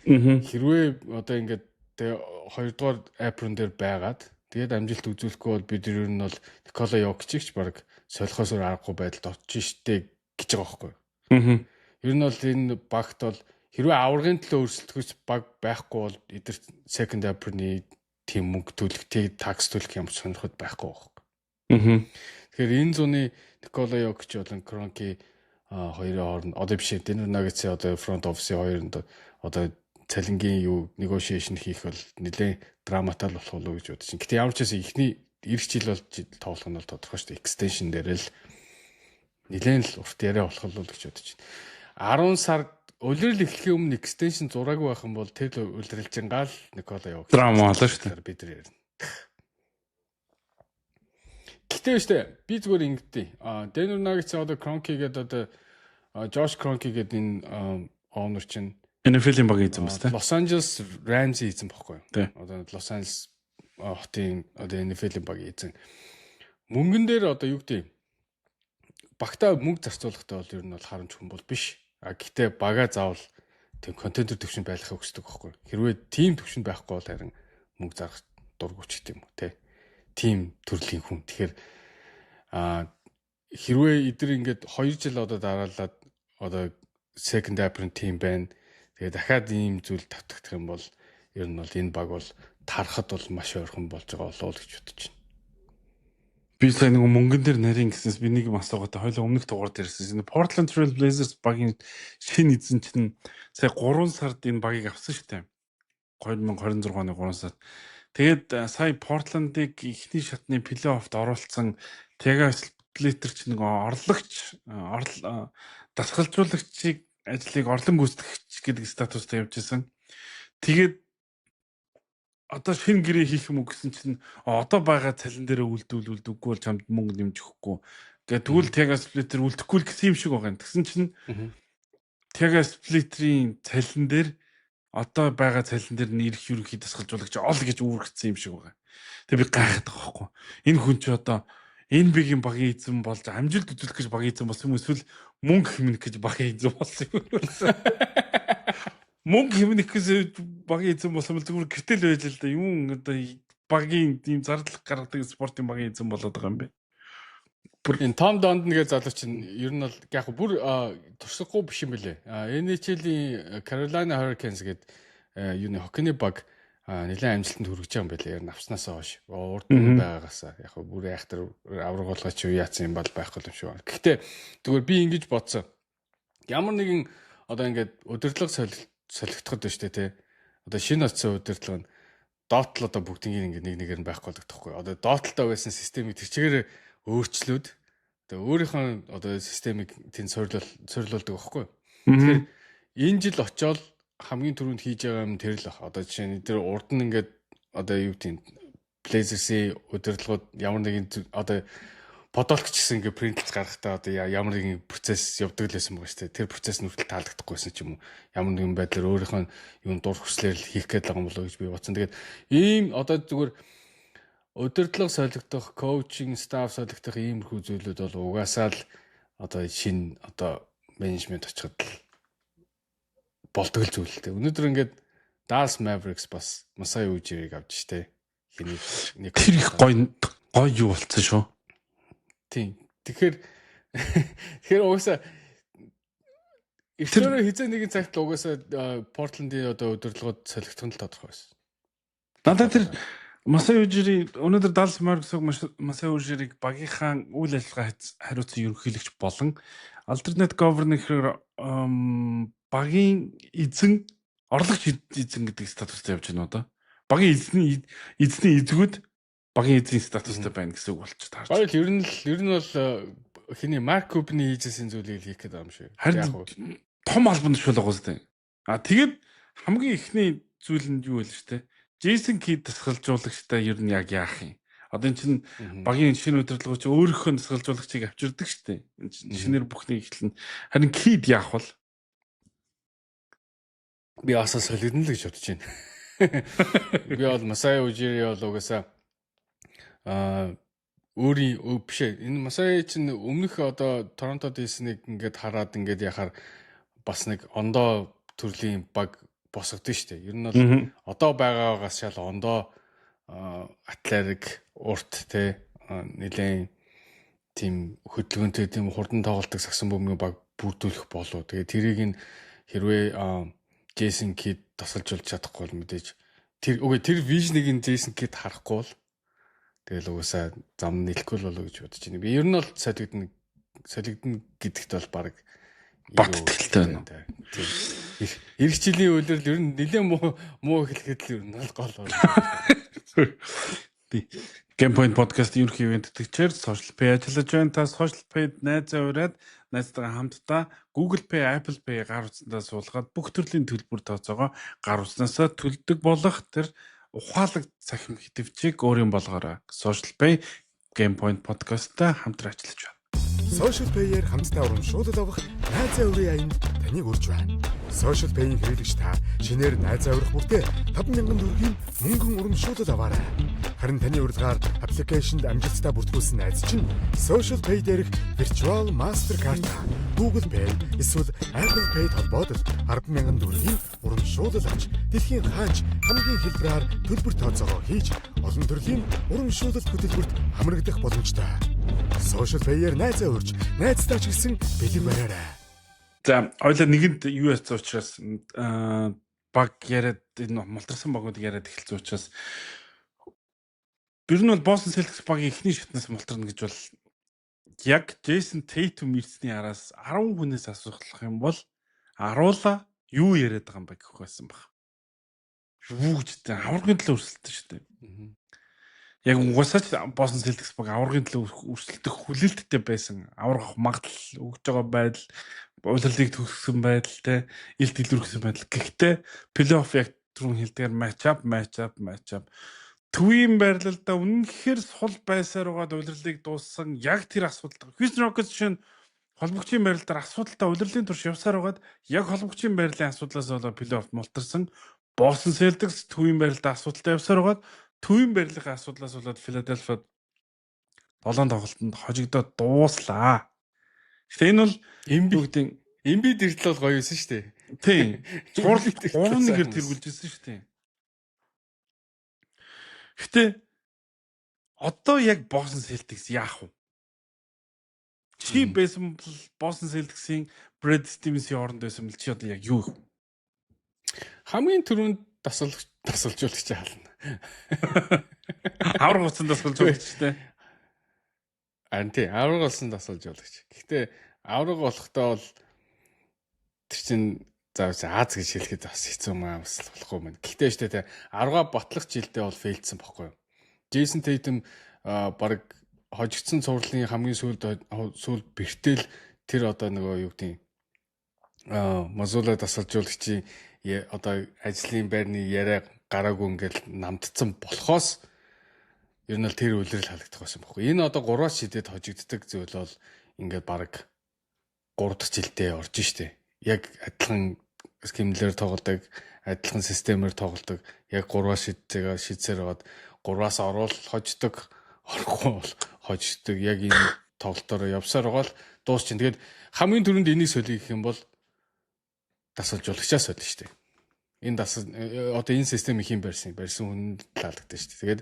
Хэрвээ одоо ингээд 2 дугаар apron дээр байгаад тэгээд амжилт үзүүлэхгүй бол бид ер нь бол Никола Йокичч баг солихоос аргагүй байдалд очиж штэ гэж байгаа байхгүй. Ер нь бол энэ багт бол хэрвээ аврагын төлөө өрсөлдөхөс баг байхгүй бол эдгээр second apron-ы тийм мөнгө төлөх, такс төлөх юм сонирход байхгүй байхгүй. Тэгэхээр энэ зуны Никола Йокич болон Kroenke хоёрын хооронд одоо биш Denver Nuggets-ийн одоо front office-ийн хоёронд одоо цалингийн юу negotiation хийх бол нэлээд драматай болох болов уу гэж бодож байна. Гэтэ ямар ч байсан ихний ирэх жил бол тоглох нь бол тодорхой шүү дээ. Extension дээр л нэлээд л урт яриа болох болов гэж бодож байна. 10 сард улирал эхлэхийн өмнө extension зураагүй байх юм бол тэр улиралжингаал Никола Йокич драма болоо шүү дээ. Бид нар ярина. Гэтэ шүү дээ. Би зүгээр ингэдэй. Denver Nuggets одоо Kroenke гэдэг одоо Josh Kroenke гэдэг энэ owner чинь NFL-ийн баг эзэн бас Los Angeles Rams-ийн эзэн бохгүй юу? Одоо Los Angeles хотын одоо NFL-ийн баг эзэн. Мөнгөн дээр одоо юу гэдэг багтаа мөнгө зарцуулахтай бол ер нь бол харамч хүн бол биш. Гэхдээ багаа заавал тийм контентер төвшин байлгахыг хүсдэг байхгүй юу? Хэрвээ team төвшин байхгүй бол харин мөнгө зарах дургуйч гэдэг юм уу те. Team төрлийн хүн. Тэгэхээр хэрвээ эдгээр ингээд 2 жил одоо дараалаад одоо second apron team байна. Тэгээ дахиад ийм зүйл тавтагдах юм бол ер нь бол энэ баг бол тарахад бол маш ойрхон болж байгаа болов уу гэж бодож байна. Би сая нэг мөнгөн дээр нарийн гэснээс би нэг юм асуугаад хоёлаа өмнөх дугаар дээр ирсэн. Portland Trail Blazers багийн шинэ эзэн чинь сая 3 сард энэ багийг авсан шүү дээ. 2026 оны 3 сард. Тэгээд сая Портландыг эхний шатны плей-оффт оруулсан Тега Сплиттер ч нэг орлогч дасгалжуулагчийг ажлыг орлон гүйцэтгэгч гэдэг статустай явж исэн. Тэгээд одоо шинэ гэрээ хийх юм уу гэсэн чинь одоо байгаа цалин дээр үлдүүл үгүй бол чамд мөнгө нэмж өгөхгүй. Тэгээд тэгвэл Тега Сплиттер үлдэхгүй л гэсэн юм шиг байгаа юм. Тэгсэн чинь Тега Сплиттерийн цалин дээр одоо байгаа цалин дээр нь ирэх ерөнхий дасгалжуулагч ол гэж үүргэсэн юм шиг байгаа. Тэгээ би гайхаад байгаа байхгүй. Энэ хүн чи одоо NBA-гийн багийн эзэн болж амжилт үзүүлэх гэж багийн эзэн болсон юм эсвэл мөнгө хэмнэх гэж багийн эзэн болсон юм. Мөнгө хэмнэх гэж багийн эзэн болсон бол зүгээр гэртэл байж л да. Юм одоо багийн тийм зардал гаргадаг спортын багийн эзэн болоод байгаа юм бэ. Энэ Том Донд нэгэ залуу чинь ер нь бол яг бүр туршлагагүй биш юм бэлээ. NHL-ийн Carolina Hurricanes гэдэг юуны хоккейны баг нэлээд амжилтанд хүрэж байгаа юм бэлээ. Ер нь авснасаа хойш. Урд нь байгаагаас яг бүр айхтар аврагуулгач юу яатсан юм бол байхгүй юм шиг байна. Гэхдээ зүгээр би ингэж бодсон. Ямар нэгэн одоо ингээд удирдлага солигдоход байна шүү дээ, тий. Одоо шинэ оцсон удирдлага нь доотлол одоо бүгдийн ингээд нэг нэгээр нь байхгүй болдог тоххой. Одоо доотлолтой байсан системийг тэрчгээр өөрчлөөд одоо өөрийнхөө одоо системийг тэнд сорилуулдаг байхгүй. Тэгэхээр энэ жил очиод хамгийн түрүүнд хийж байгаа юм тэр л баг. Одоо жишээ нь тэр урд нь ингээд одоо юу тийм Blazers-ийн удирдлагууд ямар нэгэн одоо подолк ч гэсэн ингээд принтлж гаргахдаа одоо ямар нэгэн процесс явдаг л байсан байгаа шүү дээ. Тэр процесс нь хүртэл таалагдахгүйсэн ч юм уу. Ямар нэгэн байдлаар өөрийнхөө юун дур хүслээр л хийх гээд байгаа юм болоо гэж би бодсон. Тэгээд ийм одоо зүгээр удирдлага солигдох, коучинг, стаф солигдох иймэрхүү зүйлүүд бол угаасаа л одоо шинэ одоо менежмент очиход л болдог л зүйл л дээ. Өнөөдөр ингээд Dallas Mavericks бас Masai Ujiri-г авч штэ. Хэний нэг тэр их гоё юу болцсон шүү. Тийм. Тэгэхээр угаасаа эхлээд хизээ нэгэн цагт угаасаа Portland-ийн одоо удирдлагууд солигдох нь тодорхой байсан. Надад тэр Masai Ujiri өнөөдөр Dallas Mavericks Masai Ujiri-г багийнхаа үйл ажиллагаа хариуцсан ерөнхийлөгч болон альтернат governor багийн эзэн орлогч эзэн гэдэг статустай явж байна одоо. Багийн эзний эзгүүд багийн эзний статустай байна гэсэн үг болчих таарч. Баяр ер нь бол хэний Mark Cuban-ийн хийжсэн зүйлийг хийх гэдэг юм шиг. Харин том албанд шул байгаа үстэй. Тэгээд хамгийн ихний зүйл нь юу вэ л штэ. Jason Kidd дасгалжуулагчтай ер нь яг яах юм? Одоо эн чинь багийн шинэ удирдлагч өөрийнхөө дасгалжуулагчийг авчирдаг штэ. Эн чинь шинээр бүхнийг эхлэн. Харин Kidd яах вэ? Би асаа солигдно л гэж бодож байна. Би бол Masai Ujiri бол угаасаа өөрийн биш энэ Masai чинь өмнөх одоо Торонтод хийснийг ингээд хараад ингээд яхаар бас нэг ондоо төрлийн баг босгодсон шүү дээ. Ер нь бол одоо байгаагаас шал ондоо атлетик урт те нэлээд тийм хөдөлгөөнтэй тийм хурдан тоглолтог сагсан бөмбөгийн баг бүрдүүлэх болов. Тэгээ тэрийг нь хэрвээ Jason Kidd тасалжуулж чадахгүй бол мэдээж тэр вижнийг нь Jason Kidd харахгүй бол тэгэл угаасаа зам нийлэхгүй болов гэж бодож байна. Би ер нь бол солигдно гэдэгт бол баг баттгэлтэй байна. Тийм. Ирэх жилийн үйлрэл ер нь нэлээд муу хэлэхэд л ер нь бол гол байна. Би Game Point podcast ерөнхий ивент тэтгэгчээр Social Pay ажиллаж байна. Та Social Pay-д найзаа ураад найзтайгаа хамтдаа Google Pay, Apple Pay гар утсандаа суулгаад бүх төрлийн төлбөр тооцоогоо гар утаснасаа төлдөг болох тэр ухаалаг цахим хитвчийг өөрийн болгоорой. Social Pay Game Point podcast-тай хамтран ажиллаж байна. Social Pay-ээр хамтдаа урамшуулал авах найзаа урын аянд таныг урьж байна. Social Pay-ийн хэрэглэгч та шинээр найзаа урих бүртээ 5,000 төгрөгийн мөнгөн урамшуулал аваарай. Харин таны урилгаар аппликейшнд амжилттай бүртгүүлсэн найз чинь Social Pay дээрх Virtual Mastercard, Google Pay эсвэл Apple Pay холбоотой 10,000 төгрөгийн урамшуулал авч дэлхийн хаач хамгийн хэлбэрээр төлбөр тооцоогоо хийж олон төрлийн урамшуулалт хөтөлбөрт хамрагдах боломжтой. Social Pay-ээр найзаа урьж, найзтай ч гэсэн бэлэг бариарай. За, ойлоо нэгэнд юу яцсан учраас баг яриад энэ мултарсан багууд яриад эхэлсэн учраас ер нь бол Boston Celtics багийн эхний шатнаас мултарна гэж бол яг Jason Tatum ирсний араас 10 хүнээс асуух юм бол аруула юу яриад байгаа юм бэ гэх байсан баг. юу гэж тэ аваргын төлөө өрсөлдсөн шүү дээ. Яг угаасаа ч Boston Celtics баг аваргын төлөө өрсөлдөх хүлээлттэй байсан. Аврах магадлал өгж байгаа байдал, улирлыг төгсгсөн байдал те илт илүүрхсэн байдал. Гэхдээ плей-офф яг түрүүн хэлдгээр match up төвийн байрлалдаа үнэхээр сул байсаар байгаад улирлыг дууссан яг тэр асуудал. Houston Rockets шин холбогчийн байрлалаар асуудалтай улирлын турш явсаар байгаад яг холбогчийн байрлалын асуудлаас болоод плей-офф мултарсан. Boston Celtics төвийн байрлалдаа асуудалтай явсаар байгаад төвийн байрлалын асуудлаас болоод Philadelphia 7 тоглолтод хожигдоод дууслаа. Гэтэ энэ бол Embiid иртэл бол гоё юусэн шүү дээ. Тийм. Цуурлалт 3-1-ээр тэргүүлж ирсэн шүү дээ. Гэтэ одоо яг Boston Celtics яах вэ? Чи байсан бол Boston Celtics-ийн Brad Stevens-ийн оронд байсан бол чи одоо яг юу вэ? Хамгийн түрүүнд дасалжуулагч хаална. Авраг уцсан дасалжуулагч шүү дээ. Харин тий, авраг болсон дасалжуулагч. Гэхдээ авраг болохдоо бол тэр чинь заавал Аз гэж хэлэхэд бас хэцүү маа бас болохгүй мэн. Гэхдээ штэ тий, аврага ботлох жилдээ бол фейлдсэн бохгүй юу? Jason Tatum баг хожигдсан цувралын хамгийн сүүлд бэртэл тэр одоо нөгөө юу гэдэг Мазула дасалжуулагчийн одоо ажлын байрны яриа гараагүй ингээл намдцсан болохоос ер нь л тэр үлрэл халагдах байсан байхгүй. Энэ одоо 3-аас шидэд хожигддаг зүйл бол ингээд баг 3 дахь жилдээ орж штэ. Яг адилхан скемлэр тоглодог, адилхан системээр тоглодог. Яг 3-аас шидсээр байгаад 3-аас орвол хождог, орохгүй бол хождог. Яг энэ тоглолтоор явсаар байгаа л дуусчин. Тэгээд хамгийн түрүүнд энийг солих гэх юм бол дасалжуулагчаас солино штэ. Энэ одоо энэ систем их юм барьсан хүнд таалагдсан шүү дээ. Тэгээд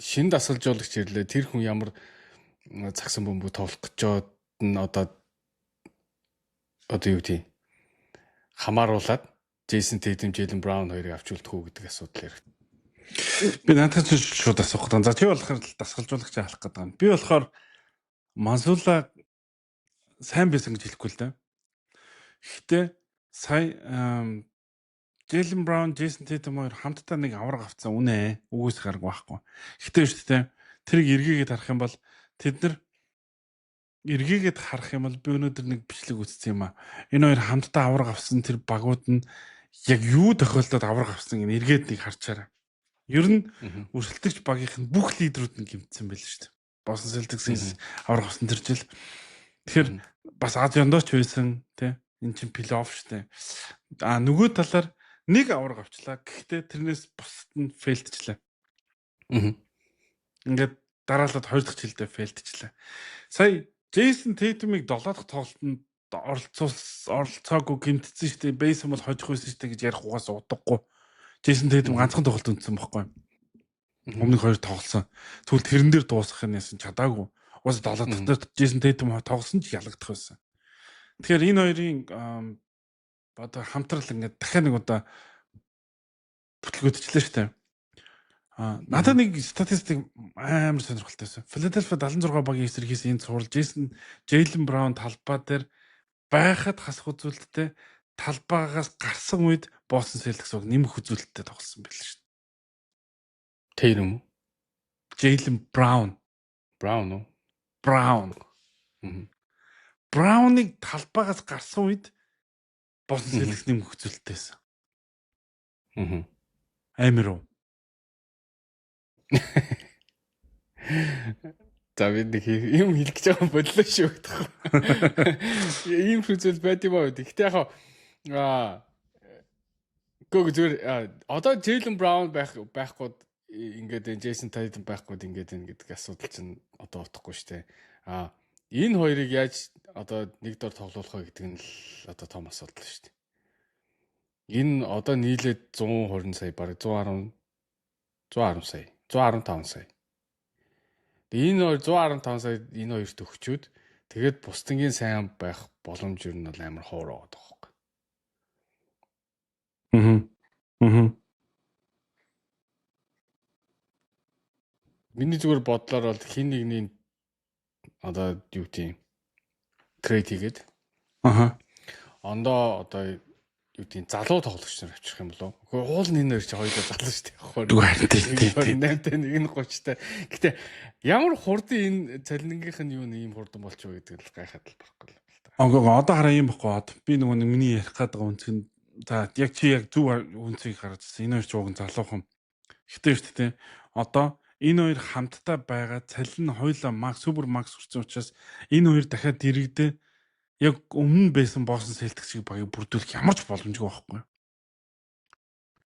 шинэ дасалжуулагч ирлээ. Тэр хүн ямар цагсан бөмбөг тоглох гэж чад нь одоо юу тийм хамааруулад Jason Tatum, Jaylen Brown хоёрыг авч үлдэх үү гэдэг асуудал яригд. Би надад ч шууд асуух гэдэг. За чи болохоор дасгалжуулагч хаалах гэдэг юм. Би болохоор Мазула сайн байсан гэж хэлэхгүй л дээ. Гэхдээ сая Jaylen Brown, Jason Tatum хоёр хамтдаа нэг авраг авцсан үнэ. Үгүйс гараг байхгүй. Гэхдээ шүү дээ. Тэрийг эргээгээд харах юм бол тэд нар эргээгээд харах юм бол би өнөөдөр нэг бичлэг үзсэн юм аа. Энэ хоёр хамтдаа авраг авсан тэр багууд нь яг юу тохиолдоод авраг авсан гэн эргээд нэг харчаарай. Ер нь өрсөлдөгч багийнх нь бүх лидерүүд нь гимтсэн байл шүү дээ. Boston Celtics авраг авсан тэр жил. Тэгэхээр бас Азиандооч байсан тий. Энд чинь плей-офф шүү дээ. Нөгөө талаар нэг авраг авчлаа. Гэхдээ тэрнээс бусд нь фейлдчихлээ. Ингээд дараалаад 2 дахь жилдээ фейлдчихлээ. Сая Jason Tatum-ыг 7 дахь тоглолтод оролцоогүй гэмтсэн шүү дээ. Бейсэн бол хожих байсан шүү дээ гэж ярих угаас удахгүй. Jason Tatum ганцхан тоглолт үндсэн байхгүй. Өмнөх 2 тоглосон. Тэгвэл тэрэн дээр дуусгах нь яасан чадаагүй. Уус 7 дахь дээр Jason Tatum тоглосон ч ялагдах байсан. Тэгэхээр энэ хоёрын одоо хамтрал ингээд дахиад нэг удаа бүтлгүүдчлээ шүү дээ. Надад нэг статистик амар сонирхолтой байсан. Philadelphia 76 багийн эсрэгээс энэ цуврал Jaylen Brown талбай дээр байхад хасах үзүүлэлттэй талбайгаас гарсан үед Boston Celtics нэмэх үзүүлэлттэй тоглосон байл шүү дээ. Тэр юм уу? Jaylen Brown. Brown уу? Brown. Brown-ыг талбайгаас гарсан үед Boston Celtics нэмэх үзүүлэлттэйсэн. Амар уу? За би нэг юм хэлэх гэж байгаа бодлоо шүү гэдэг. Ийм хүзэл байд юм аа. Гэхдээ яг зүгээр одоо Jaylen Brown байхгүй ингээд Jason Tatum байхгүй ингээд энэ гэдэг асуудал чинь одоо утгагүй шүү дээ. Энэ хоёрыг яаж одоо нэг дор тоглуулах вэ гэдэг нь л одоо том асуудал шүү дээ. Энэ одоо нийлээд 120 сая бараг 115 сая. Энэ хоёр 115 сая энэ хоёрт өгчүүд тэгээд бусдынгийн сайн байх боломж юу нь бол амар ховор байгаа байхгүй. Миний зүгээр бодлоор бол хин нэгний одоо юу тийм трейд хийгээд ондоо одоо юу гэдэг залуу тоглогч нар авчих юм болов. Гэхдээ уул нь энэ хоёр чи хоёулаа залуу шүү дээ. Харин тийм. 8-тай нэг нь 30-тай. Гэтэ ямар хурдан энэ цалингийнх нь юу нэг юм хурдан болчих вэ гэдэг нь гайхаад л байхгүй л та. Одоо хараа юм баггүй. Би нөгөө нэг миний ярих гэдэг үнцг нь за яг чи яг зөв үнцгийг харагдсан. Энэ хоёр ч ууг нь залуухан. Гэхдээ шүү дээ. Одоо энэ хоёр хамтдаа байгаа цалин нь хоёулаа супер макс хүрсэн учраас энэ хоёр дахиад дэрэгдээ яг өмнө байсан Босton Celtics шиг багийг бүрдүүлэх ямар ч боломжгүй байхгүй.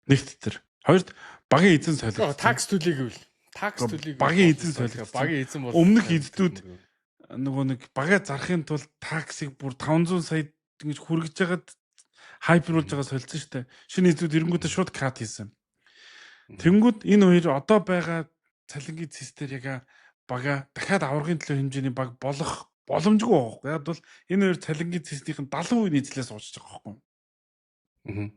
Нэгт тэр. Хоёрт багийн эзэн солих. Такс төлийг багийн эзэн солих. Багийн эзэн бол өмнөх эзэдүүд нөгөө нэг багаа зарахын тулд таксыг бүр 500 сая ингэж хүргэж хагаад хайпруулж байгаа солилцсон шүү дээ. Шинэ эзэдүүд эренгүүтээ шууд кат хийсэн. Тэнгүүд энэ хоёр одоо байгаа цалингийн цэстэр яг багаа дахиад аврагын төлөө хэмжээний баг болох боломжгүй байхгүй. Яг бол энэ хоёр цалингийн цэснийх нь 70% нийцлээс уучж байгаа байхгүй.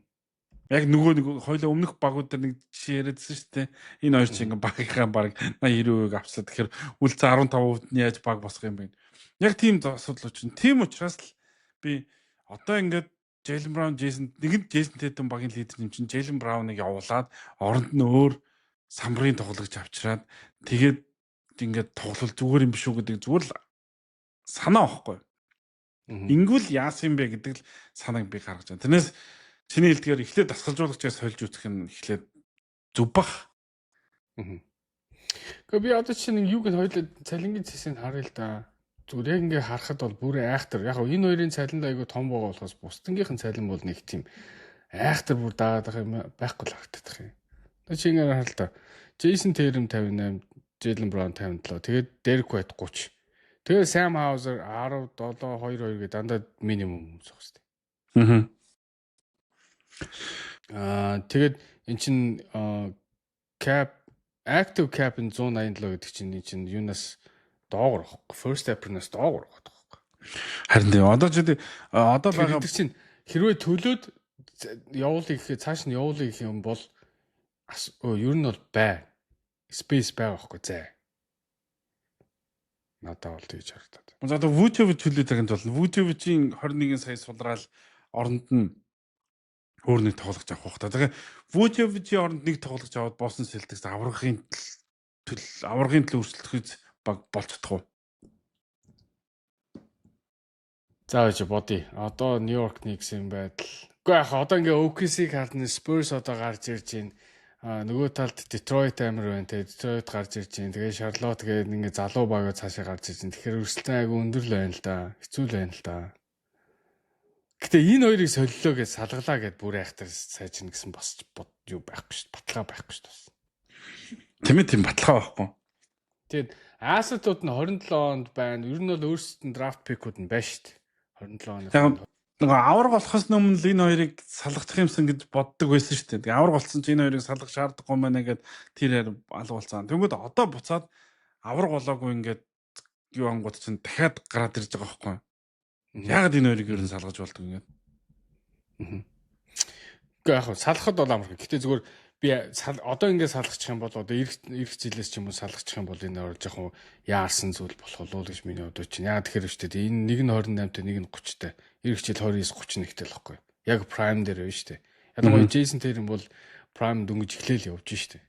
Яг нөгөө нэг хоёлоо өмнөх багууд дээр нэг жишээ яриадсэн шүү дээ. Энэ хоёр чинь багийнхаа баг 80-90% авчлаа. Тэгэхээр үлцэн 15% нь яаж баг босох юм бэ? Яг тийм асуудал учраас тийм учраас л би одоо ингээд Jaylen Brown, Jason Tatum багийн лидер юм чинь Jaylen Brown-ыг явуулаад оронд нь өөр самбарын тоглогч авчираад тэгээд ингээд тоглол зүгээр юм биш үү гэдэг зүгээр л санаа واخгүй. Ингүүл яасан бэ гэдэг л санааг би гаргаж байна. Тэрнээс чиний хэлдгээр эхлээд дасгалжуулагчаас сольж үзэх нь эхлээд зүв бах. Гэхдээ би одоо чинь юуг нь хоёул цалингийн цэсийг харъя л да. Зүгээр яг ингээ харахад бол бүр айхтар. Яг энэ хоёрын цалин айгүй том байгаа болохоос бусдынгийнхэн цалин бол нэг тийм айхтар бүр даагаад байгаа юм байхгүй л харагдах юм. Одоо чи ингээ хараа л да. Jason Tatum 58, Jaylen Brown 57. Тэгээд Derek White 30. Тэгээд Sam Hauser 10, 7, 2 гэдэг дандаа минимум зогс шүү дээ. Тэгээд эн чин active cap нь 187 гэдэг чинь эн чин юунаас доогор واخ. First step-наас доогор واخ. Харин тийм одоо байгаа чинь хэрвээ төлөөд явуулъя гэхэд цааш нь явуулъя гэх юм бол ер нь бол space байгаа байхгүй зэ. Надад бол тэгж харагдаад. За одоо Vucevic төлөө цагт бол Vucevic-ийн 21 сая сулраал оронд нь өөр нэг тоглогч авах хэрэгтэй. Тэгэхээр Vucevic-ийн оронд нэг тоглогч аваад Boston Celtics аврагын төлөө өрсөлдөхөж баг болж чадах уу? За гэж бодъё. Одоо New York Knicks-ийн байдал. Гэхдээ яг одоо ингээ OKC-г харна, Spurs одоо гарч ирж байна. Нөгөө талд Detroit амир байна те. Detroit гарч ирж байна. Тэгээ Charlotte гээд ингээ залуу багаа цаашаа гарч ирж байна. Тэгэхээр өрсөлдөөн айгу өндөр л байна л да. Хэцүү л байна л да. Гэтэ энэ хоёрыг солилоо гэж салгалаа гэд бүр айхтар сайжна гэсэн бас юу байхгүй шүү. Баталгаа байхгүй шүү. Тийм баталгаа байхгүй. Тэгээд Asset-ууд нь 27 онд байна. Ер нь бол өөрсдөд нь draft pick-ууд нь байна шүү. 27 онд. Нөгөө авраг болохоос өмнө л энэ хоёрыг салгачих юмсан гэж боддог байсан шүү дээ. Тэгээ авраг болсон чинь энэ хоёрыг салгах шаардлагагүй байна гэд тэрээр алгуулсан. Тэгвэл одоо буцаад авраг болоогүй ингээд юу ангууд чинь дахиад гараад ирж байгаа байхгүй. Яагаад энэ хоёрыг ер нь салгаж болдог ингээд. Гэхдээ яг салахад бол амархан. Гэтэ зүгээр би одоо ингээд салгачих юм бол одоо эх жилээс ч юм уу салгачих юм бол энэ өөр жоохон яарсан зүйл болох уу гэж миний бодож байна. Яагаад тэгэхээр шүү дээ. Энэ нэг нь 28-тай, нэг нь 30-тай. Эх жил 29-31-тэй л байхгүй. Яг prime дээр байна шүү дээ. Ялангуяа Jason Tatum бол prime дөнгөж эхлээл явж шүү дээ.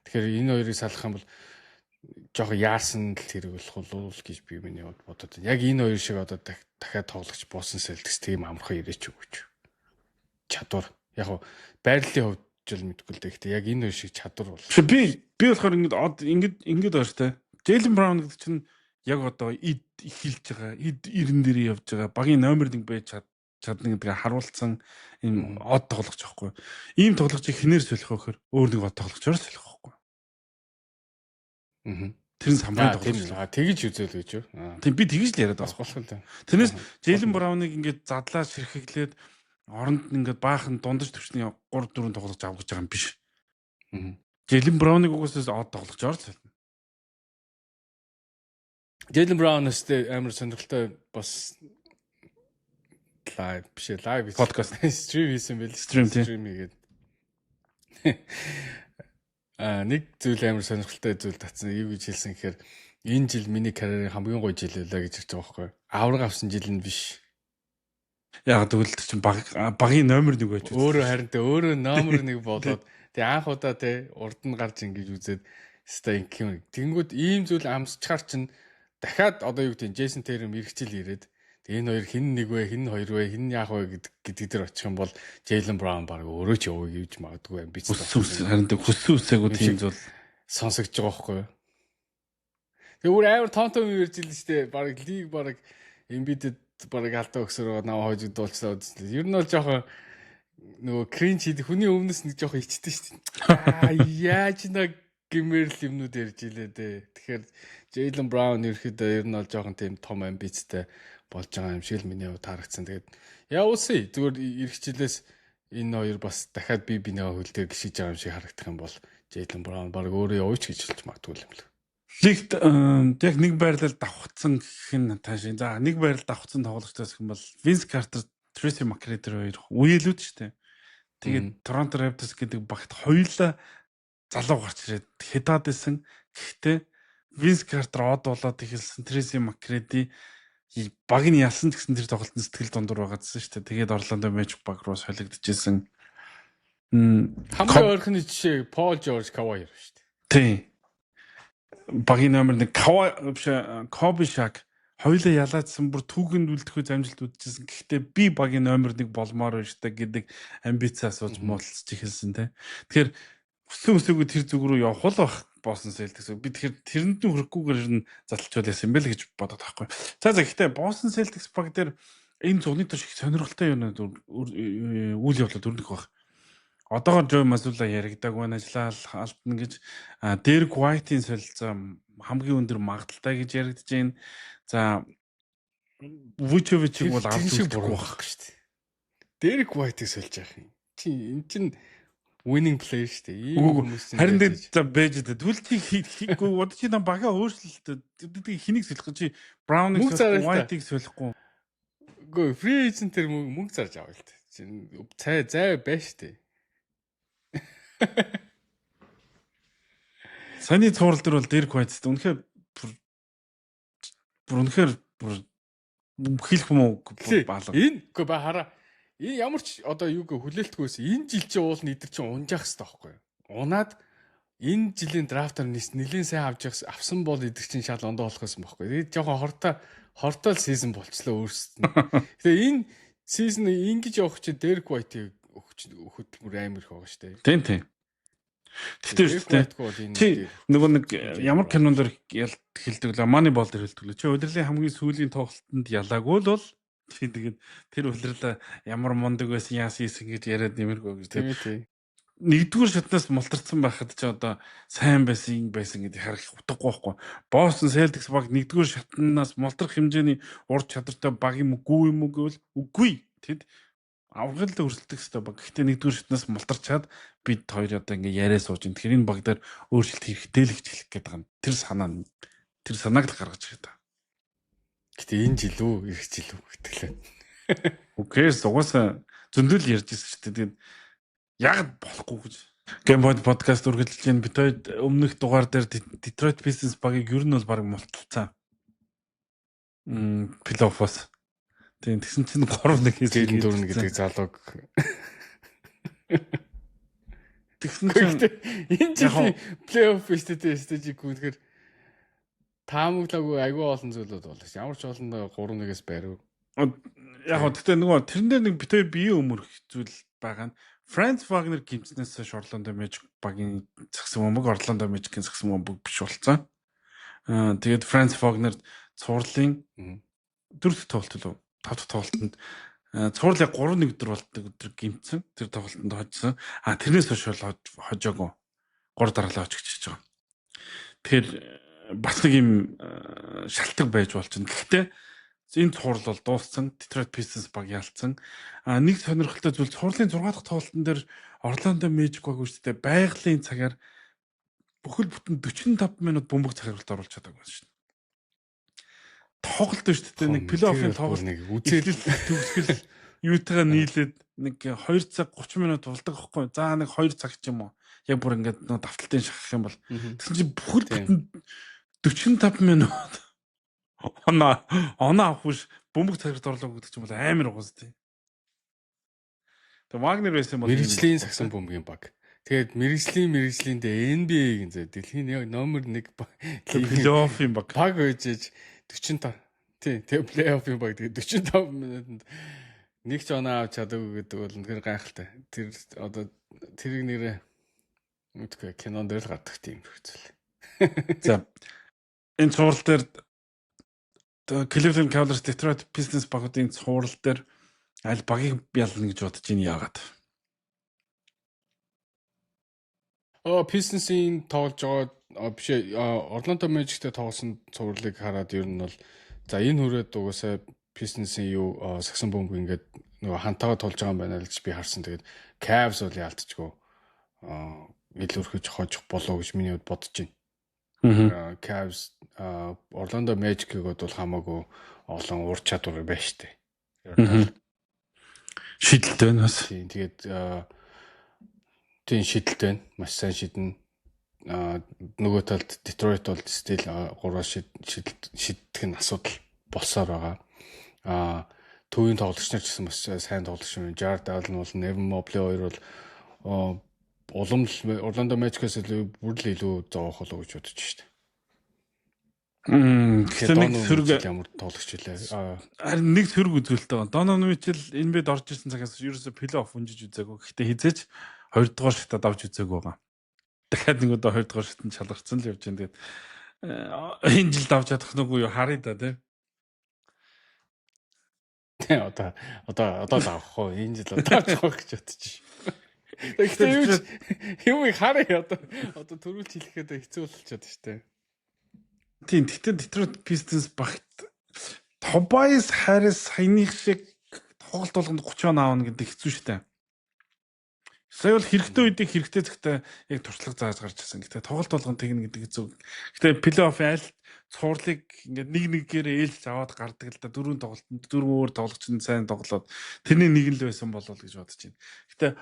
Тэгэхээр энэ хоёрыг салгах юм бол жоохон яарсан л хэрэг болох уу гэж би миний бодод байна. Яг энэ хоёр шиг одоо дахиад тоглогч Boston Celtics тийм амархан ирээч өгөөч. Чадвар. Яг байрлалын хувьд жил мэдгүй л дээ. Гэхдээ яг энэ хоёр шиг чадвар бол. Би болохоор ингэж байна. Jaylen Brown гэдэг чинь яг одоо эхэлж байгаа, 90 дээр явж байгаа, багийн номер 1 байж чадна гэдгийг харуулсан энэ од тоглогч аахгүй. Ийм тоглогчийг хинээр солих вэ гэхээр өөр нэг од тоглогчоор солих байхгүй. Тэр нь самбарын тоглогч. Тэгж үзэл гэж юу? Тийм би тэгж л яриад бас болох л дээ. Тэрнээс Jaylen Brown-ыг ингээд задлаа ширхэглээд оронд нь ингээд баахан дундаж төвчний 3-4 тоглогч авах гэж байгаа юм биш. Jaylen Brown-ыг угсаас од тоглогчоор солино. Jaylen Brown-аас амар сонирхолтой бас live подкаст стрим хийсэн байл. Стрим хийгээд. Нэг зүйл амар сонирхолтой зүйл татсан. Юу гэж хэлсэн гэхээр энэ жил миний карьерийн хамгийн гоё жил байлаа гэж хэлж байгаа байхгүй. Авраг авсан жил нь биш. Яг тэгвэл чинь багийн номер 1 байж Өөрөө харин тэ өөрөө номер 1 болоод тэг анх удаа тэ урд нь гарч ингэж үзээд ста инким. Тэнгүүд ийм зүйл амсчаар чинь дахиад одоо юу гэдэг Джейсон Терм эргэжил ирээд энэ хоёр хин нэг вэ, хин хоёр вэ, хин яах вэ гэдэг дээр очих юм бол Джейлен Браун баг өөрөө ч явуу гэж магадгүй юм биз дээ. харин тэг хүссэн үсээгүй тийм зүйл сонсогдож байгаа байхгүй юу? Тэг өөр амар том юм ярьж илэн штэ. Баг лиг баг эмбидэд баг алдаа өгсөрөө наваа хойж дуулцлаа үзлээ. Ер нь бол жоохон нөгөө кринж хийх хүний өмнөөс нэг жоохон ичдэн штэ. Яаж нэг гэмэрл юмнууд ярьж илээ дээ. Тэгэхээр Джейлен Браун ерөөхдөө ер нь бол жоохон тийм том амбицтай болж байгаа юм шиг л миний хувьд харагдсан. Тэгээд явуулъя. Зүгээр эргэжлээс энэ хоёр бас дахиад бинийхээ хөл дээр гიშиж байгаа юм шиг харагдах юм бол Джейлен Браун баг өөрөө явууч гэж хэлж магадгүй юм л. лигт яг нэг байрлал давхцсан гэх нь тааш. За нэг байрлал давхцсан тоглогчдоос гэх юм бол Винс Картер, Трейси Макгрегор хоёр үеэлүүд шүү дээ. Тэгээд Торонто Raptors гэдэг багт хоёулаа залуу гарч ирээд хятад исэн. Гэхдээ Винс Картер од болоод ихэлсэн, Трейси Макгрегор баг нь ялсан гэсэн тэр тоглолтын сэтгэл дундуур байгаадсэн шүү дээ. Тэгээд Орландо Мэжик баг руу солигдчихсэн. Хамгийн ойрхны жишээ Пол Жорж Кавай шүү дээ. Тийм. Багийн номер 1 Коби Шак хоёулаа ялаадсан бүр түүхэнд үлдэхгүй замжилт үдчихсэн. Гэхдээ би багийн номер 1 болмоор байна штэ гэдэг амбицаас ууж муулцж эхэлсэн те. Тэгэхээр өсөөгөө тэр зүг рүү явах л бах Бостон Селтикс. Би тэгэхээр тэрэнд нь хүрэхгүйгээр нь залчвал яасан бэ л гэж бодоод байхгүй. За гэхдээ Бостон Селтикс баг дээр энэ зуны турш их сонирхолтой юм үйл явдлууд өрнөх баг. Одоогоор Жой Масула яригдаг байна ажиллаа алдна гэж Дерек Вайтийн солилцоо хамгийн өндөр магадaltaй гэж яригдж байна. За Вучевичиг бол авч үзэхгүй байх шүү дээ. Дерек Вайтыг сольж яах юм. Чи эн чин winning player шүү дээ. Ийм хүмүүс чинь харин за бэж дээ. Тэгвэл чи хийхгүй одоо чи багаа өөрчлөлтөд хэнийг солих гэж чи Брауныг солих, Вайтыг солихгүй. Үгүй free agent тэр мөнгө зарж авъя л дээ. Чин цай байна шүү дээ. Саний цуврал дээр бол Дерек Вайт үнэхээр хэлэх юм уу баалга. Энэ үгүй ба хараа. Энэ ямар ч одоо юу гэ хүлээлтгүйс энэ жил чи уул нь идэр чи унжаах хэрэгтэй байхгүй юу? Унаад энэ жилийн драфтаар нэлийн сайн авсан бол идэр чин шал ондоо болох гэсэн байхгүй юу? Тэгээд жоохон хортой сизон болчлоо өөрсдөө. Тэгээ энэ сизон ингэж явах чи Дерек Вайтыг хөдөлмөр амар их байгаа шүү дээ. Тийм. Тэгтээ чи нөгөө нэг ямар кинонд хэлдэг л Moneyball дээр хэлдэг л чи удирлын хамгийн сүүлийн тоглолтод ялаагүй л бол тэгээд тэр удирлаа ямар мундаг байсан яасан гэж яриад нэмэргүй гэж тийм. Нэгдүгээр шатнаас мултарсан байхад чи одоо сайн байсан гэдэг харах утгагүй байхгүй. Boston Celtics баг нэгдүгээр шатнаас мултрах хэмжээний ур чадвартай баг юм үгүй юм уу гэвэл үгүй. Тэд авралд өрсөлдөх хэрэгтэй баг. Гэхдээ нэгдүгээр шатнаас мултарчаад бид хоёр одоо ингээ яриа сууж ин. Тэгэхээр энэ баг дээр өөрчлөлт хэрэгтэй л гэж хэлэх гээд байгаа юм. Тэр санааг л гаргаж ирээд байгаа. Гэтэ энэ жил үү, эх жил үү гэтгэлээ. Окей, угаасаа зөндөл ярьж ирсэн шүү дээ. Тэгээд яг болохгүй гэж. Gameboy podcast үргэлжлэж байна. Бид хоёр өмнөх дугаар дээр Detroit Pistons багийг ер нь бол баг мулталцсан. Плей-оффоос. Тийм тэгсэн чинь 3-1 хийсэн дөрөв гэдэг залууг. Тэгсэн чинь энэ жилийн плей-офф статистик үнэхээр таамаглаагүй айгүй олон зүйлүүд боллоо. Ямар ч олон 3-1-ээс байрав. Яг гоо тэгтээ нөгөө тэрэн дээр нэг битээ бие өмөрөх зүйл байгаа нь Franz Wagner гимцнээс Orlando Magic багийн цагсан бөмбөг Orlando Magic-ийн цагсан бөмбөг биш болсон. Тэгээд Franz Wagner цуурлын 4 тоглолт лөө 5 дахь тоглолтод цуурлыг 3-1 өдөр болдог өдөр гимцэн тэр тоглолтод хожсон. Тэрнээс хойш хожоогүй 3 дараалал очиж байгаа. Тэгэхээр бас нэг юм шалтгаан байж болчихно. Гэхдээ энэ цуврал бол дууссан. Detroit Pistons баг ялцсан. Нэг сонирхолтой зүйл цувралын 6 дахь тоглолтын дээр Orlando Magic баг үүстэй байгалийн цагаар бүхэл бүтэн 45 минут бөмбөг цагааралт оруулж чадаагүй байна шүү дээ. Тоглолт шүү дээ. Нэг плей-оффын тоглолт нэг үзэл төгсгөл юутайгаа нийлээд нэг 2 цаг 30 минут болдог аахгүй. За нэг 2 цаг ч юм уу. Яг бүр ингээд нөө давталтын шахах юм бол тэгсэн чинь бүхэл бүтэн 45 минут оноо авахш бөмбөг цагааралт орлоо гэдэг чинь бол амар угаас тий. Тэгээ Вагнер байсан бол Мэргэжлийн сагсан бөмбөгийн баг. Тэгээд мэргэжлиндээ NBA-ийн зэ дэлхийн яг номер 1 плей-оффын баг. баг байж 45. Тийм, тэгээд плей-оффын баг тэгээд 45 минутанд нэг ч оноо авч чадаагүй гэдэг бол үнэхээр гайхалтай. Тэр одоо тэрийг нэрээ мэдгүй кинон дээр л гардаг тийм хэвчээ. За энэ цуврал дээр Cleveland Cavaliers Detroit Pistons багуудын цуврал дээр аль багийг ялна гэж бодож ийн яагаад? Pistons-ийн тоглож байгаа биш Orlando Magic-тэй тоглосон цувралыг хараад ер нь бол за энэ хүрээд угаасаа Pistons-ийн юу сагсан бөмбөг ингээд нөгөө хантаагаа тоглож байгаа юм байна л гэж би харсан. Тэгээд Cavs бол яалтчгүй илүү өрхөж хожих болов гэж миний хувьд бодож байна. Cavs Orlando Magic-ийг бол хамаагүй олон ур чадвар байна штэ. Шидэлтэй байна бас. Тийм тэгээд тийм шидэлтэй байна. Маш сайн шиднэ. Нөгөө талд Detroit бол стил 3 шидэх нь асуудал болсоор байгаа. Төвийн тоглогч нар ч гэсэн маш сайн тоглогч юм. Jared Allen бол Evan Mobley хоёр бол улам Orlando Magic-аас бүр л илүү зоох болов гэж бодож штэ. Тэгэхээр нэг сөрөг ямар тоглогч илээ. Харин нэг сөрөг үзүүлэлтэй байна. Donovan Mitchell энэ бид орж ирсэн цагаас ерөөсө плей-офф унжиж үзээгүй. Гэхдээ хизээч 2 дугаар шатад авч үзээгүй байгаа. Дахиад нэг удаа 2 дугаар шатанд шалгарсан л явж байна. Тэгээд энэ жилд авч чадах нүггүй юу харъя да тий. Одоо л авах уу? Энэ жил одоо авч явах гэж бодож байна. Гэхдээ юм харъя одоо төрүүлж хэлэхэд хэцүү болчиход штэ. Тийм гэхдээ Detroit Pistons багт Tobias Harris саяных шиг тоглолт болгонд 30 он аавна гэдэг хэцүү штэ. Сая бол хэрэгтэй үедээ хэрэгтэй цагтаа яг туршлага зааж гарч ирсэн. Гэхдээ тоглолт болгонд тэгнэ гэдэг хэцүү. Гэхдээ плей-офф айл цуурлыг ингээд нэг-нэгээр ээлж аваад гардаг л да 4 тоглолтод 4 өөр тоглогчид сайн тоглоод тэрний нэг л байсан болов гэж бодож байна. Гэхдээ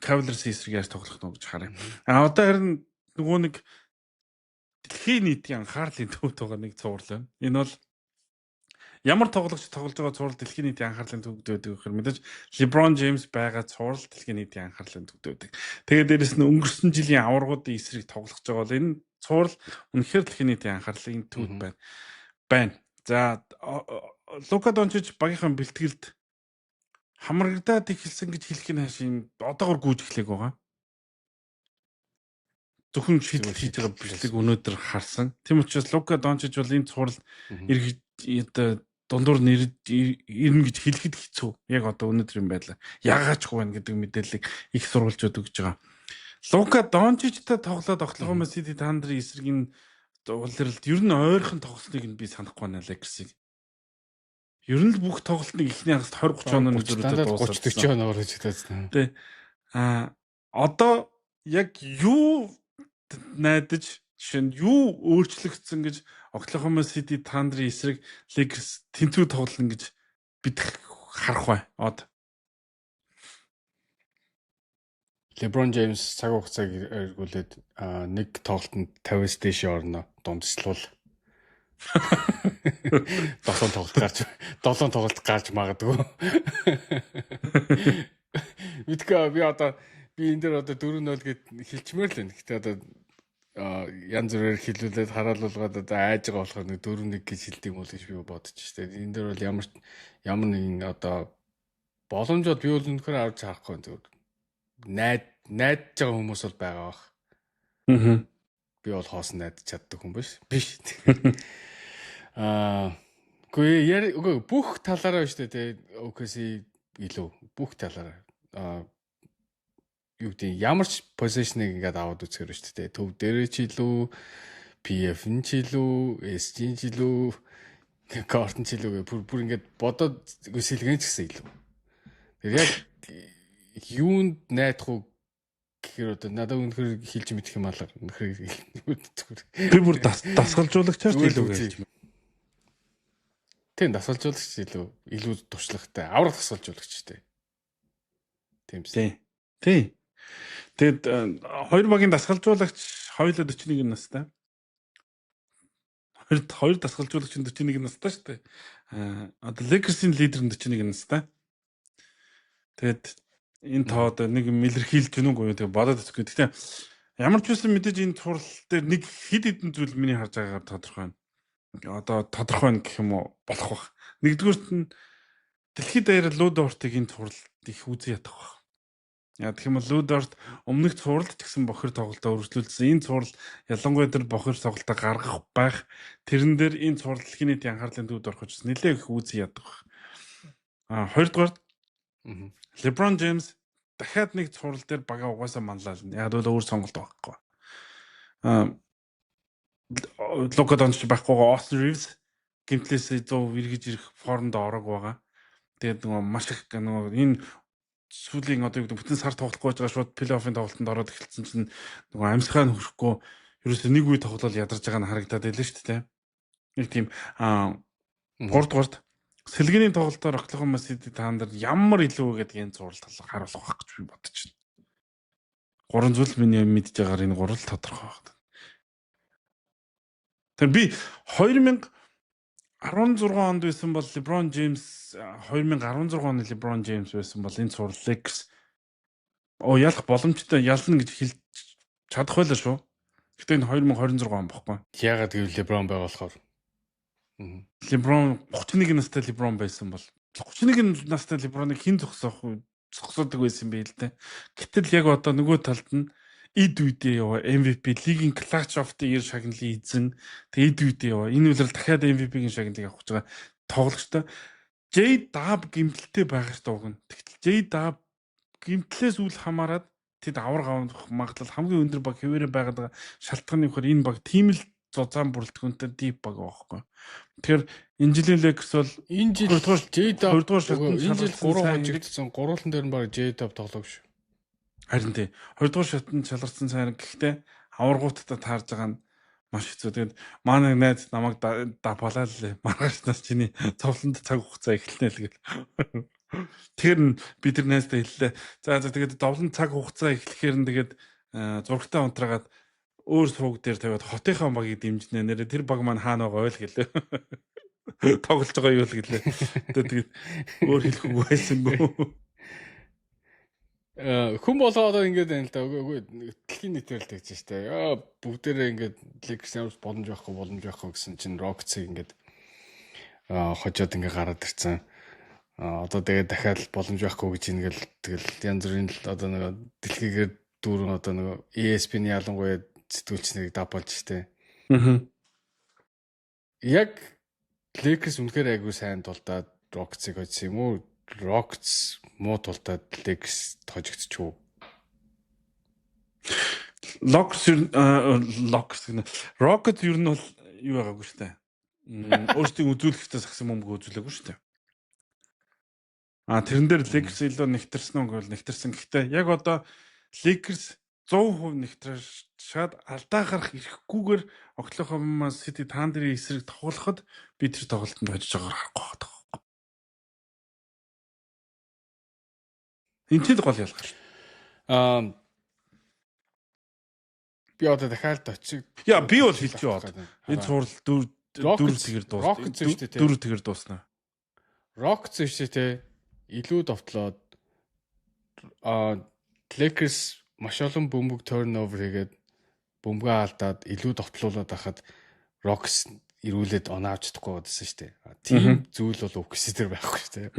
Cavaliers эсрэг яаж тоглох нь гэж харъя. Одоо харин нөгөө нэг дэлхийн нийтийн анхаарлын төвд байгаа нэг цуврал байна. Энэ бол ямар тоглогч тоглож байгаа цуврал дэлхийн нийтийн анхаарлын төвд байдаг гэхээр мэдээж LeBron James байгаа цуврал дэлхийн нийтийн анхаарлын төвд байдаг. Тэгээд дээрэс нь өнгөрсөн жилийн аваргуудын эсрэг тоглож байгаа бол энэ цуврал үнэхээр дэлхийн нийтийн анхаарлын төвд байна. За Лука Дончич багийнхан бэлтгэлд хамрагдаад эхэлсэн гэж хэлэх нь хаашийн одоогор гүйж эхлэх байгаа. Зөвхөн шийдэл хийж байгаа бичлэг өнөөдөр харсан. Тийм учраас Лука Дончич бол энэ цуврал дундуур ирнэ гэж хэлэхэд хэцүү. Яг одоо өнөөдрийн байдлаар яагаач байна гэдэг мэдээллийг их сурвалжууд өгж байгаа. Лука Дончичтай тоглоод Oklahoma City Thunder эсрэг энэ улирлд ер нь ойрхон тоглосныг нь би санахгүй байна Lakers-ыг. Ер нь л бүх тоглолтыг эхний хагас 20-30 оноо зүрхтэй дууссан. 30-40 оноо гэж хэлсэн. Тэ. Одоо яг юу найдаж жишээ нь юу өөрчлөгдсөн гэж Oklahoma City Thunder эсрэг Lakers тэнцүү тоглоно гэж бид харах бай. Од. LeBron James цаг хугацааг эргүүлээд нэг тоглолтод 50-с дээш орно дундчлуул. 7 тоглолт гарч магадгүй. Мэдгүй би энэ дээр одоо 4-0 гэд хэлчмээр л байна. Гэтэ одоо янз бүрээр хэлүүлээд хараалуулгаад одоо айж байгаа болохоор нэг 4-1 гэж хэлдэг юм бол гэж би бодож штэ. Энэ дээр бол ямар нэгэн одоо боломжууд би бол өнөхөр авч харахгүй зүгээр. Найдаж байгаа хүмүүс бол байгаа бах. Би бол хоос найдаж чаддаг хүн биш. Үгүй бүх талаараа шүү дээ. OKC илүү бүх талаараа юу гэдэг ямар ч позишныг ингээд аваад үзэхээр шүү дээ. Төв дээрээ ч илүү, PF-н ч илүү, SG-н ч илүү, Court-н ч илүү бүр ингээд бодоод сэлгэн ч гэсэн илүү. Тэгэхээр яг юунд найдах уу гэхээр одоо надад өнөхөр хэлж мэдэх юм алга. Би бүр дасгалжуулагчаар ч илүү гэж. Тийм дасгалжуулагч илүү туршлагатай. Аврах дасгалжуулагчтэй. Тийм үү? Тийм. Тэгэд хоёр багийн дасгалжуулагч хоёулаа 41 настай. Хоёр дасгалжуулагч 41 настай шүү дээ. Одоо Lakers-ийн лидер нь 41 настай. Тэгэд Энэ тоод нэг илэрхийлж гэнэ үгүй тэгээ бодоод үзгүй. Гэхдээ ямар ч байсан мэдээж энэ цуврал дээр нэг хэд хэдэн зүйл миний харж байгаагаар тодорхой байна. Одоо тодорхой нь гэх юм уу болох бах. Нэгдүгüүрт нь дэлхийд даяар Лудортыг энэ цувралд их үзэн ядах бах. Яа гэх юм бол Лудорт өмнөх цувралд ч гэсэн бохир тоглолтоо өргөжлүүлсэн. Энэ цуврал ялангуяа тэр бохир тоглолтоо гаргах байх. Тэрэн дээр энэ цуврал дэлхийн нийтийн анхаарлын төвд орох учраас нэлээд их үзэн ядах бах. Хоёрдугаар LeBron James дахиад нэг цуврал дээр бага угаасаа манлайлна. Яг л өөр сонголт байхгүй. Лука Дончич байхгүй, Austin Reeves гэмтлээсээ 100 эргэж ирэх формонд орог байгаа. Тэгээд нөгөө маш их нөгөө энэ сүүлийн одоо бүтэн сар тоглохгүй байгаа шууд плей-оффын тоглолтод ороод эхэлсэн чинь нөгөө амьсгаа нь хөрөхгүй ерөөсөө нэг үе тоглол ядарч байгаа нь харагдаад байлаа шүү дээ. Нэг тийм 3-дугаарт сэлгэний тоглолтоор Oklahoma City таандар ямар илүү вэ гэдэг энэ зурлал харуулах байх гэж би бодож байна. Гурван зүйл миний мэдж байгаагаар энэ гурвал тодорхой байна. Тэр би 2016 онд байсан бол LeBron James 2016 оны LeBron James байсан бол энэ зурлал Lakers ялах боломжтой ялна гэж хэлж чадах байлаа шүү. Гэтэ энэ 2026 он бохгүй. Яагаад гэвэл LeBron байгаа болохоор. LeBron 31 настай LeBron байсан бол 31 настай LeBron-ыг хэн зогсоодог байсан бэ л дээ. Гэтэл яг одоо нөгөө талд нь эд үедээ яваа MVP лигийн Clutch of the Year шагналыг эзэн тэг эд үедээ яваа. Энэ үлрэл дахиад MVP-ийн шагналыг авах гэж байгаа тоглогчтой J-Dub гимтэлтэй байгаа ш дууг нь. Тэгтэл J-Dub гимтлээс үл хамааран тэд авраг авах магадлал хамгийн өндөр баг хэвээрээ байгаад байгаа шалтгааны нөхөр энэ баг тийм л зузаан бүрэлдэхүүнтэй deep баг байхгүй. Тэгэхээр энэ жилийн Lakers бол энэ жил J-Dub 2 дугаар шатнд энэ жил 3 хожигдсон. Гурван дээр нь баг J-Dub тоглоог шүү. Харин тий 2 дугаар шатнд шалгарсан сайн гэхдээ аваргуудтай таарж байгаа нь маш хэцүү. Тэгээд манай найз намайг дапалаа лээ. Маргааш нас чиний цовлонд цаг хугацаа эхэлнэ л гэл. Тэр нь би тэр найзтай хэллээ. За тэгээд довлон цаг хугацаа эхлэхээр нь тэгээд зурагтай унтраагаад өөр сууг дээр тавиад хотынхаа багийг дэмжнэ. Нэрээ тэр баг маань хаана байгаа вэ гэлээ. Тоглож байгаа юу л гэлээ. Тэгээд өөр хэлэхгүй байсангүй. Хүн болоод ингээд байна л да. Дэлхийн нийтээр л тэгж штэ. Бүгдээрээ ингээд Lakers ямар боломж байхгүй гэсэн чинь Rockets ингээд хожоод ингээд гараад ирсэн. Одоо тэгээд дахиад боломж байхгүй гэж ингээл тэгэл янз бүрийн одоо нэг дэлхийгээр дүүрэн одоо нэг ESPN-ийн ялангуяа сэтгүүлчнийг дапалж штэ. Яг Lakers үнэхээр айгүй сайн тулдаад Rockets-ыг хожсон юм уу? Rockets муу тулдаад Lakers хожигдчихв. Rockets ер нь бол юу байгаагүй штэ. Өөрсдийн үзүүлэгчдээс агсан мөнгө үзүүлээгүй штэ. Тэрэн дээр Lakers илүү нэгтэрсэн үг бол нэгтэрсэн. Гэхдээ яг одоо Lakers 100% нэгтрээд алдаа гарах эрхгүйгээр Oklahoma City Thunder-ийн эсрэг тоглоход би тэр тоглолтод хожиж байгаагаар харахгүй байна. Энэ ч гол ялгар. Би одоо дахиад очиг. Яа би бол хэлж яваад. Энэ цуврал 4 тэгэр дуусна. 4 тэгэр дуусна. Rockets шүү дээ. Илүү довтлоод Lakers маш олон бөмбөг turnover хийгээд бөмбөгөө алдаад илүү довтлуулаад байхад Rockets ирүүлээд оноо авч чадахгүй байсан шүү дээ. Тийм зүйл бол үгс дээр байхгүй шүү дээ.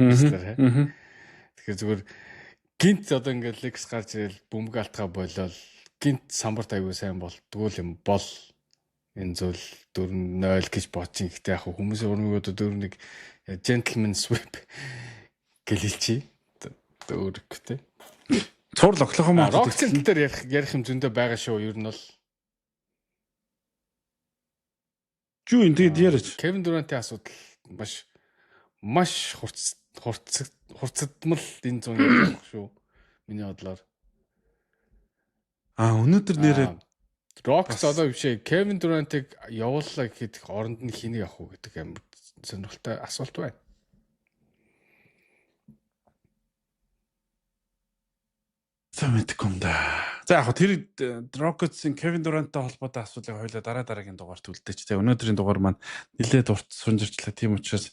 Тэгэхээр зүгээр гинт одоо ингээд Lakers гарч ирэл бөмбөг алтгаа болол гинт самбарт аягүй сайн болдгоо юм бол энэ зүйл 4-0 гэж бодчих. Гэхдээ яг хүмүүсийн урмыг одоо 4-1 gentleman sweep гэлэлчи. Өөрөктэй. Цуврал Oklahoma Rockets дээр ярих юм зөндөө байгаа шүү. Ер нь бол юу энэ тэгээд яриач. Kevin Durant-ийн асуудал маш хурцдмал энэ зүүн ярих шүү. Миний бодлоор. Өнөөдөр нэрээ Rockets одоо бишээ Kevin Durant-ыг явууллаа гэхэд оронд нь хэнийг авах уу гэдэг амар сонирхолтой асуулт байна. Мэдгүй юм да. За яг тэр Rockets-ийн Kevin Durant-тай холбоотой асуудлыг хоёлаа дараагийн дугаарт үлдээч. Тэгээ өнөөдрийн дугаар маань нэлээд урт сунжирчлаа. Тийм учраас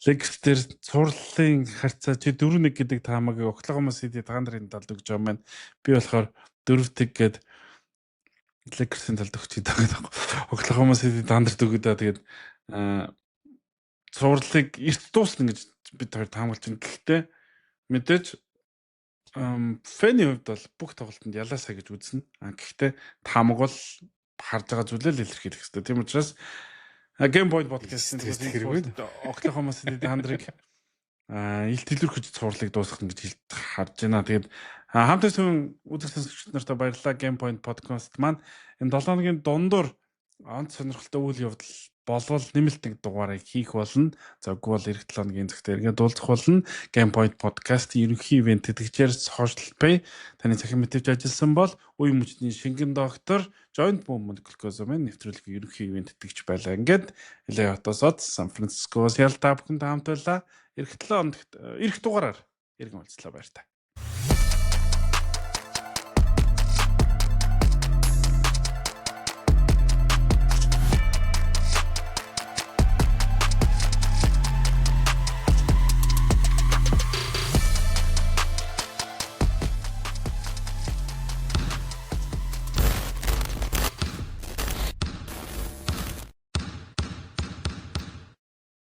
Lakers дээр цуурлалын харьцаа чи 4-1 гэдэг таамагийг Oklahoma City та нарын талд өгч байгаа маань. Би болохоор 4-1 гээд Lakers-ийн талд өгч байгаа. Oklahoma City дандарт өгöd. Тэгээд цуурлалыг эрт дуусна гэж бид хоёр таамаглаж байна. Гэхдээ мэдээж фэний хувьд бол бүх тоглолтод ялаасаа гэж үзнэ. Гэхдээ таамаг бол харж байгаа зүйлээ л илэрхийлэх хэрэгтэй. Тийм учраас Game Point podcast-ийн Oklahoma City Thunder-ыг илт илэрхэж цуурлыг дуусгах гэж харж байна. Тэгээд хамт байсан үзэгч сонсогчид нартай баярлалаа. Game Point podcast маань энэ 7 хоногийн дундуур онц сонирхолтой үйл явдал болвол нэмэлт нэг дугаарыг хийх болно. За үгүй бол эх 7 хоногийн цагт эргээд уулзах болно. Game Point podcast ерөнхий ивент тэтгэгчээр Social Pay таны цахим мэдээж ажилласан бол үе мөчний шингэн доктор Joint Movement Glucosamine нэвтрүүлгийн ерөнхий ивент тэтгэгч байлаа. Ингээд Леотосод Сан Францискоос ялтаа бүхэнд хамт байлаа. Эх 7 хоногт эх дугаараар иргэн уулзлаа баяр та.